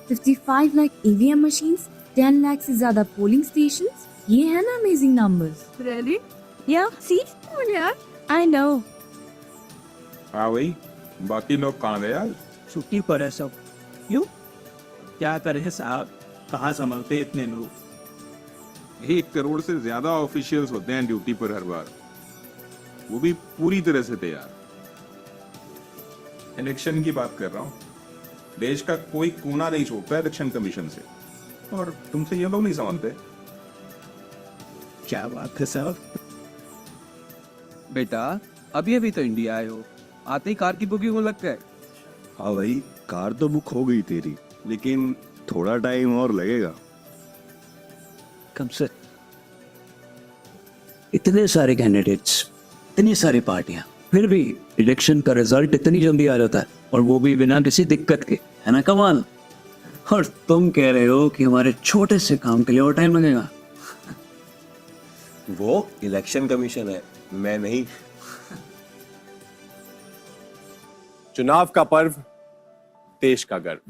55 lakh EVM machines, 10 lakh से ज्यादा पोलिंग स्टेशंस। ये है ना amazing numbers. Really? Yeah, see? Oh yeah. I know. हाँ भाई, बाकी लोग कहाँ गए यार? छुट्टी पर है सब। क्यों? क्या करे साहब, कहाँ संभलते इतने लोग। 1 करोड़ से ज्यादा ऑफिशियल्स होते हैं ड्यूटी पर हर बार, वो भी पूरी तरह से तैयार। इलेक्शन की बात कर रहा हूँ, देश का कोई कोना नहीं छोड़ता इलेक्शन कमीशन से, और तुमसे ये लोग नहीं समझते। क्या बात है साहब। बेटा, अभी अभी तो इंडिया आए हो, आते ही कार की बुकिंग हो लगता है। हाँ भाई, कार तो बुक हो गई तेरी, लेकिन थोड़ा टाइम और लगेगा। कम से इतने सारे कैंडिडेट्स, इतनी सारी पार्टियां, फिर भी इलेक्शन का रिजल्ट इतनी जल्दी आ जाता है, और वो भी बिना किसी दिक्कत के, है ना कमाल। और तुम कह रहे हो कि हमारे छोटे से काम के लिए और टाइम लगेगा। वो इलेक्शन कमीशन है, मैं नहीं। चुनाव का पर्व, देश का गर्व।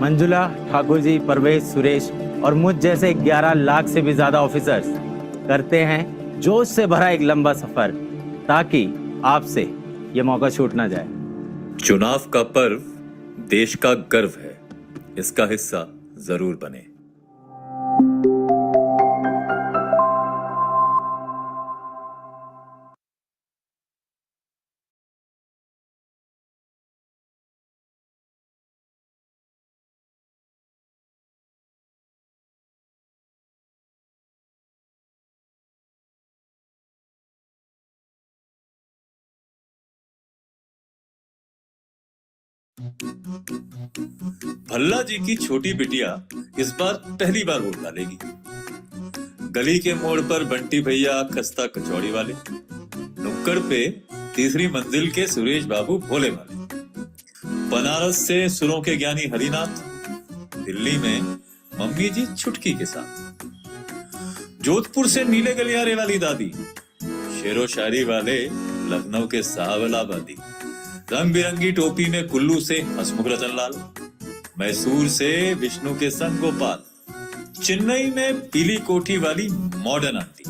मंजुला, ठाकुर जी, परवेश, सुरेश और मुझ जैसे 11 लाख से भी ज्यादा ऑफिसर्स करते हैं जोश से भरा एक लंबा सफर, ताकि आपसे ये मौका छूट ना जाए। चुनाव का पर्व देश का गर्व है, इसका हिस्सा जरूर बने। भल्ला जी की छोटी बिटिया इस बार पहली बार वोट डालेगी। गली के मोड़ पर बंटी भैया खस्ता कचौड़ी वाले, नुक्कड़ पे तीसरी मंजिल के सुरेश बाबू भोले वाले, बनारस से सुरों के ज्ञानी हरिनाथ, दिल्ली में मम्मी जी छुटकी के साथ, जोधपुर से नीले गलियारे वाली दादी, शेरो शायरी वाले लखनऊ के साहबलाबादी, रंग बिरंगी टोपी में कुल्लू से हसमुख रतन लाल, मैसूर से विष्णु के संग गोपाल, चेन्नई में पीली कोठी वाली मॉडर्न आंटी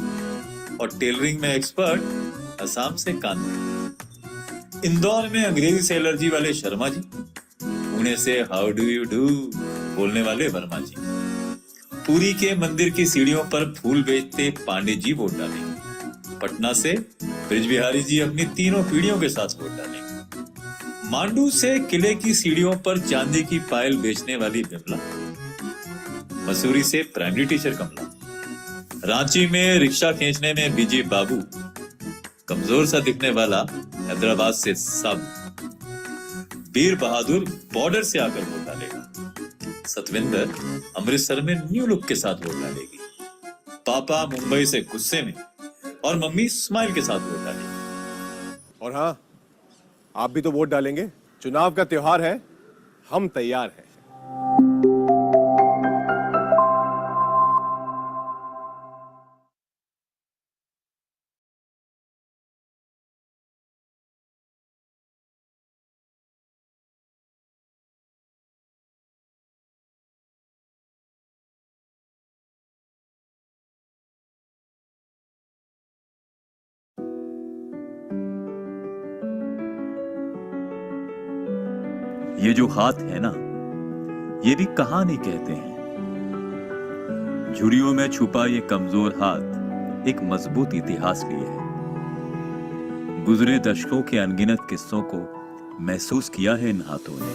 और टेलरिंग में एक्सपर्ट असम से कांति, इंदौर में अंग्रेजी से एलर्जी वाले शर्मा जी, पुणे से हाउ डू यू डू बोलने वाले वर्मा जी, पुरी के मंदिर की सीढ़ियों पर फूल बेचते पांडे जी वोट डालेंगे, पटना से ब्रिज बिहारी जी अपनी तीनों पीढ़ियों के साथ वोट डालेंगे, मांडू से किले की सीढ़ियों पर चांदी की पायल बेचने वाली बिमला, मसूरी से प्राइमरी टीचर कमला, रांची में रिक्शा खींचने में बीजी बाबू, कमजोर सा दिखने वाला हैदराबाद से सब, वीर बहादुर बॉर्डर से आकर वोट डालेगा, सतविंदर अमृतसर में न्यू लुक के साथ वोट डालेगी, पापा मुंबई से गुस्से में और मम्मी स्माइल के साथ वोट डालेगी। और हाँ, आप भी तो वोट डालेंगे। चुनाव का त्योहार है, हम तैयार हैं। ये जो हाथ है ना, ये भी कहानी कहते हैं। झुर्रियों में छुपा ये कमजोर हाथ एक मजबूत इतिहास लिए है। गुजरे दशकों के अनगिनत किस्सों को महसूस किया है इन हाथों ने,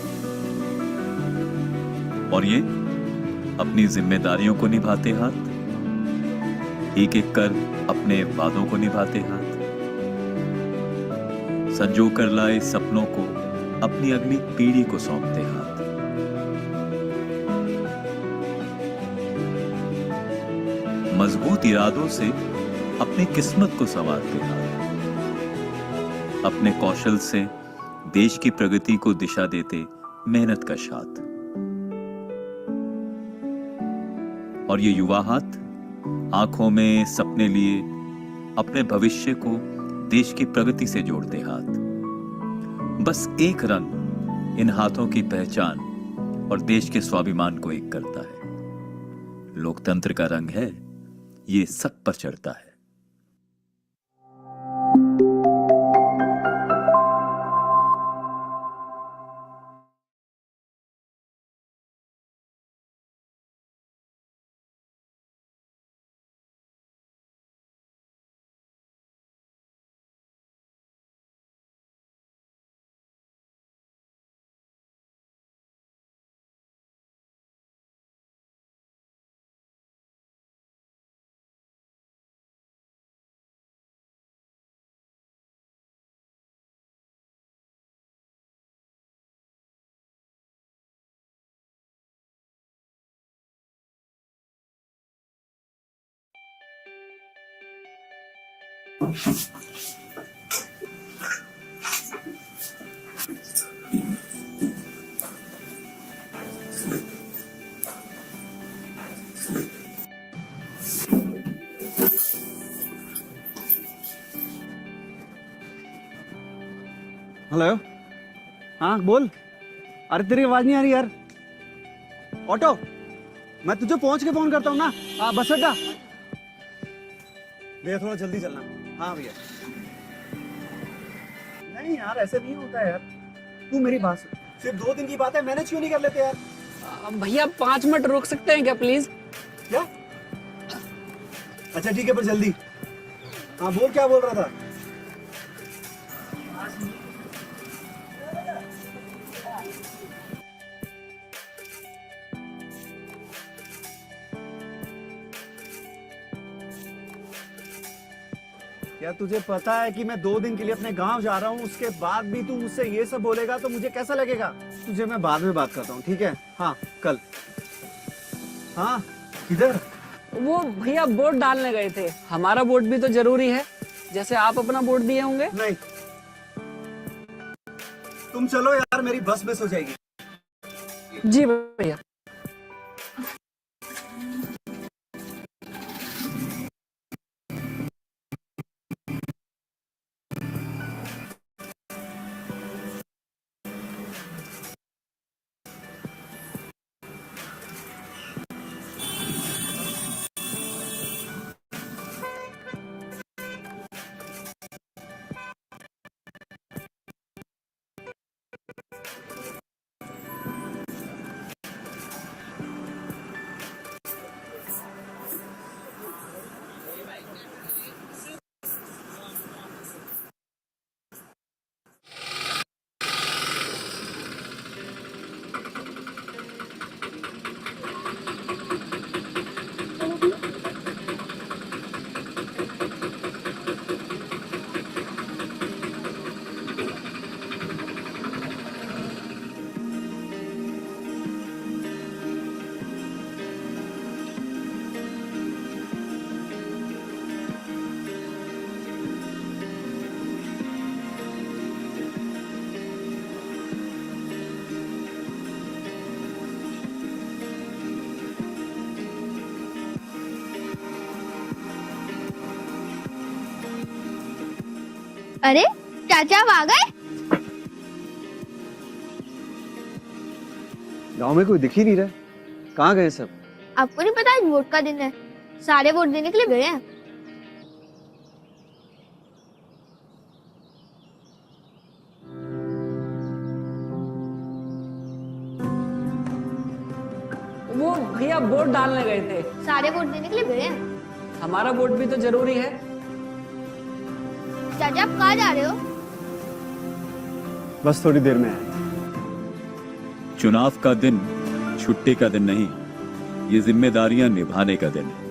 और ये अपनी जिम्मेदारियों को निभाते हाथ, एक एक कर अपने वादों को निभाते हाथ, संजो कर लाए सपनों को अपनी अगली पीढ़ी को सौंपते हाथ। मजबूत इरादों से अपनी किस्मत को संवारते हाथ, अपने कौशल से देश की प्रगति को दिशा देते मेहनत का हाथ। और ये युवा हाथ आंखों में सपने लिए अपने भविष्य को देश की प्रगति से जोड़ते हाथ। बस एक रंग इन हाथों की पहचान और देश के स्वाभिमान को एक करता है। लोकतंत्र का रंग है, ये सब पर चढ़ता है। हेलो। हाँ बोल। अरे तेरी आवाज नहीं आ रही यार। ऑटो, मैं तुझे पहुंच के फोन करता हूँ ना। हाँ बस अड्डा। भैया थोड़ा जल्दी चलना। हाँ भैया। नहीं यार ऐसे नहीं होता है यार, तू मेरी बात सुन। सिर्फ 2 दिन की बात है, मैनेज क्यों नहीं कर लेते यार? भैया 5 मिनट रुक सकते हैं क्या प्लीज? क्या? अच्छा ठीक है पर जल्दी। हाँ बोल, क्या बोल रहा था? क्या तुझे पता है कि मैं 2 दिन के लिए अपने गांव जा रहा हूँ? उसके बाद भी तू मुझसे ये सब बोलेगा तो मुझे कैसा लगेगा? तुझे मैं बाद में बात करता हूँ, ठीक है? हाँ कल। हाँ किधर? वो भैया वोट डालने गए थे। हमारा वोट भी तो जरूरी है, जैसे आप अपना वोट दिए होंगे। नहीं, तुम चलो यार, मेरी बस मिस हो जाएगी। जी भैया। अरे चाचा आप आ गए? गांव में कोई दिख ही नहीं रहा। कहाँ गए सब? आपको नहीं पता आज वोट का दिन है, सारे वोट देने के लिए गए हैं। वो भैया वोट डालने गए थे। सारे वोट देने के लिए गए हैं। हमारा वोट भी तो जरूरी है। चाचा आप कहाँ जा रहे हो? बस थोड़ी देर में है। चुनाव का दिन छुट्टी का दिन नहीं, ये जिम्मेदारियां निभाने का दिन है।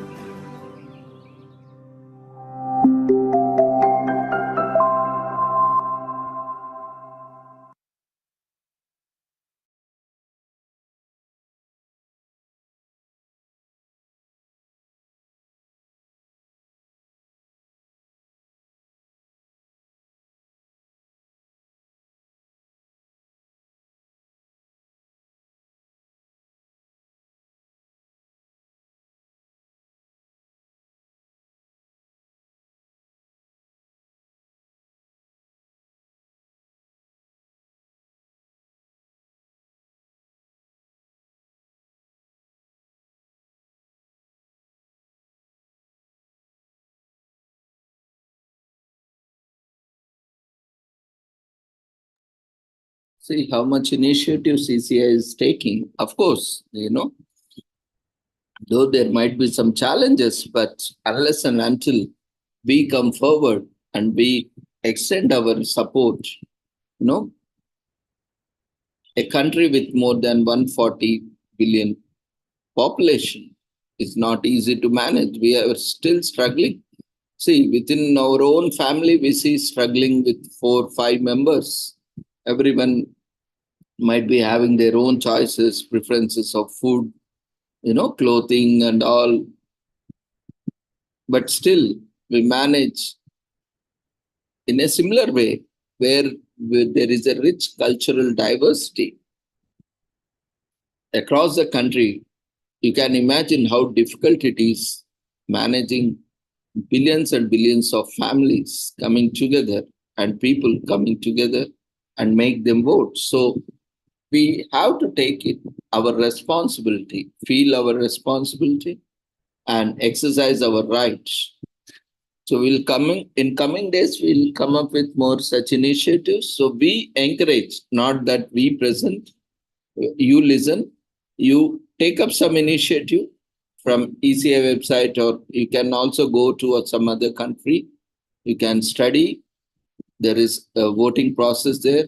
See how much initiative CCI is taking. Of course, though there might be some challenges, but unless and until we come forward and we extend our support, a country with more than 140 billion population is not easy to manage. We are still struggling. See, within our own family, we see struggling with 4, 5 members. Everyone might be having their own choices, preferences of food, clothing and all. But still, we manage in a similar way where there is a rich cultural diversity across the country. You can imagine how difficult it is managing billions and billions of families coming together and people coming together and make them vote. So we have to take it our responsibility, feel our responsibility, and exercise our rights. So we'll in coming days, we'll come up with more such initiatives. So we encourage, not that we present, you listen, you take up some initiative from ECI website, or you can also go to some other country. You can study. There is a voting process there,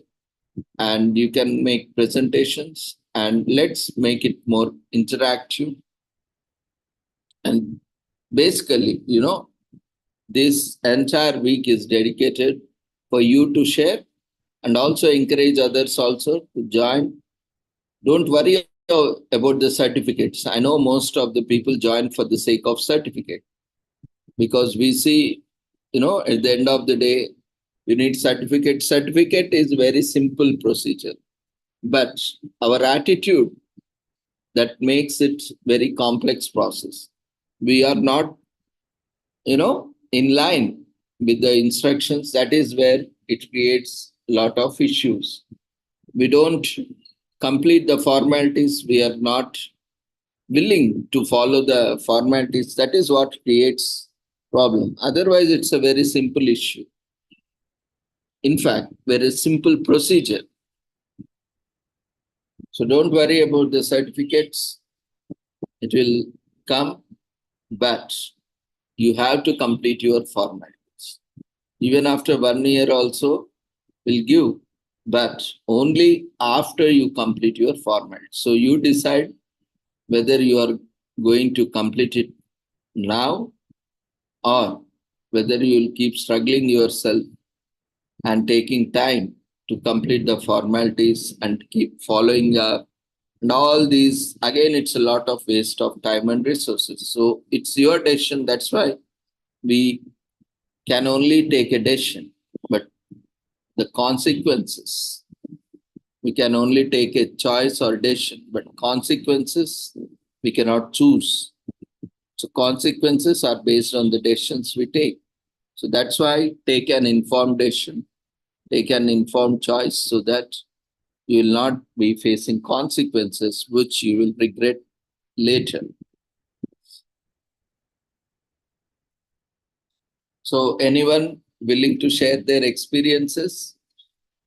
and you can make presentations, and let's make it more interactive. And basically, this entire week is dedicated for you to share and also encourage others also to join. Don't worry about the certificates. I know most of the people join for the sake of certificate, because we see, at the end of the day, you need certificate. Certificate is very simple procedure, but our attitude that makes it very complex process. We are not, in line with the instructions. That is where it creates a lot of issues. We don't complete the formalities. We are not willing to follow the formalities. That is what creates problem. Otherwise, it's a very simple issue. In fact, very simple procedure. So don't worry about the certificates. It will come, but you have to complete your formalities. Even after 1 year also will give, but only after you complete your formalities. So you decide whether you are going to complete it now, or whether you will keep struggling yourself and taking time to complete the formalities and keep following up. And all these, again, it's a lot of waste of time and resources. So it's your decision. That's why we can only take a decision, but the consequences, we can only take a choice or decision, but consequences, we cannot choose. So consequences are based on the decisions we take. So that's why take an informed decision, take an informed choice, so that you will not be facing consequences which you will regret later. So anyone willing to share their experiences?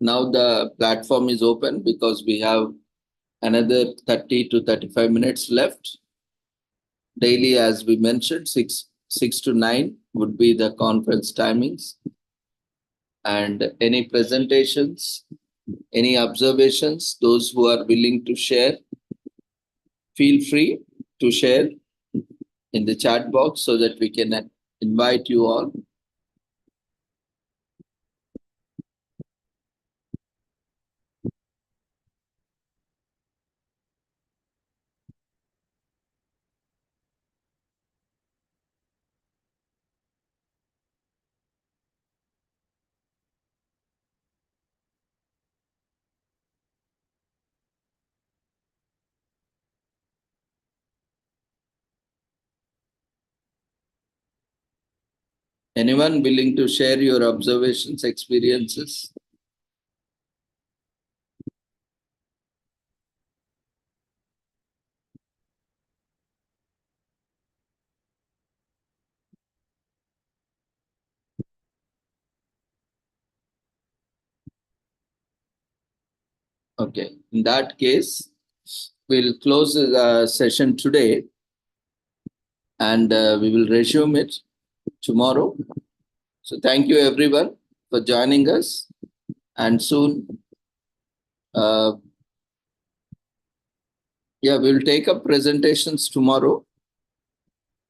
Now the platform is open, because we have another 30 to 35 minutes left. Daily, as we mentioned, 6 to 9 would be the conference timings. And any presentations, any observations, those who are willing to share, feel free to share in the chat box so that we can invite you all. Anyone willing to share your observations, experiences? Okay. In that case, we'll close the session today and we will resume it tomorrow. So thank you everyone for joining us, and soon, we'll take up presentations tomorrow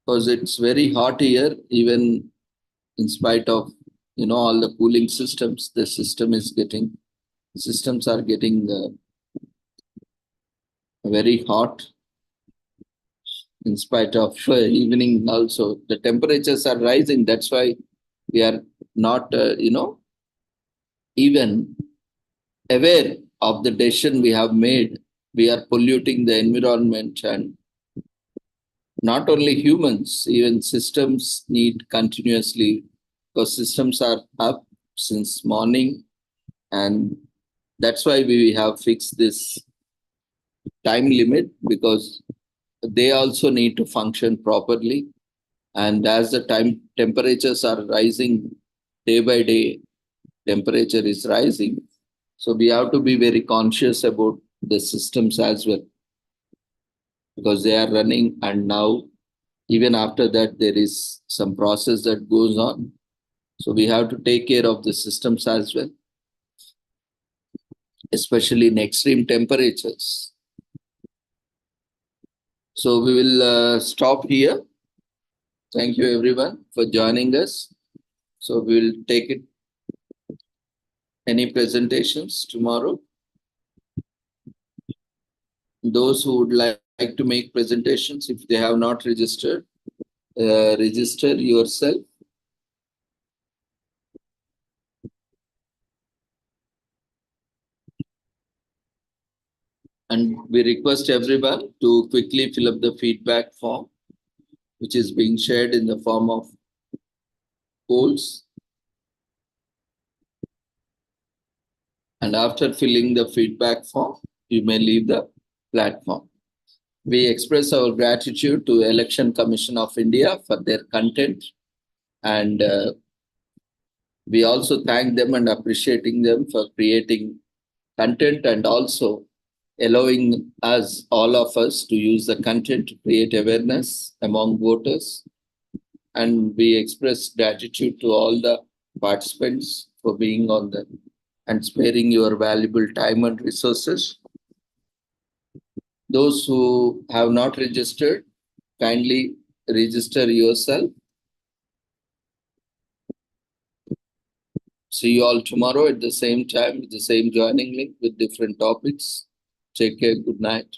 because it's very hot here, even in spite of, all the cooling systems, the systems are getting very hot in spite of evening also. The temperatures are rising. That's why we are not, even aware of the decision we have made. We are polluting the environment, and not only humans, even systems need continuously, because systems are up since morning, and that's why we have fixed this time limit, because they also need to function properly. And as the temperatures are rising day by day, temperature is rising. So we have to be very conscious about the systems as well, because they are running, and now even after that there is some process that goes on. So we have to take care of the systems as well, especially in extreme temperatures. So we will stop here. Thank you everyone for joining us. So we will take it. Any presentations tomorrow? Those who would like to make presentations, if they have not registered, register yourself. And we request everyone to quickly fill up the feedback form, which is being shared in the form of polls. And after filling the feedback form, you may leave the platform. We express our gratitude to Election Commission of India for their content, and we also thank them and appreciating them for creating content and also allowing us, all of us, to use the content to create awareness among voters. And we express gratitude to all the participants for being on the and sparing your valuable time and resources. Those who have not registered, kindly register yourself. See you all tomorrow at the same time with the same joining link with different topics. Take care. Good night.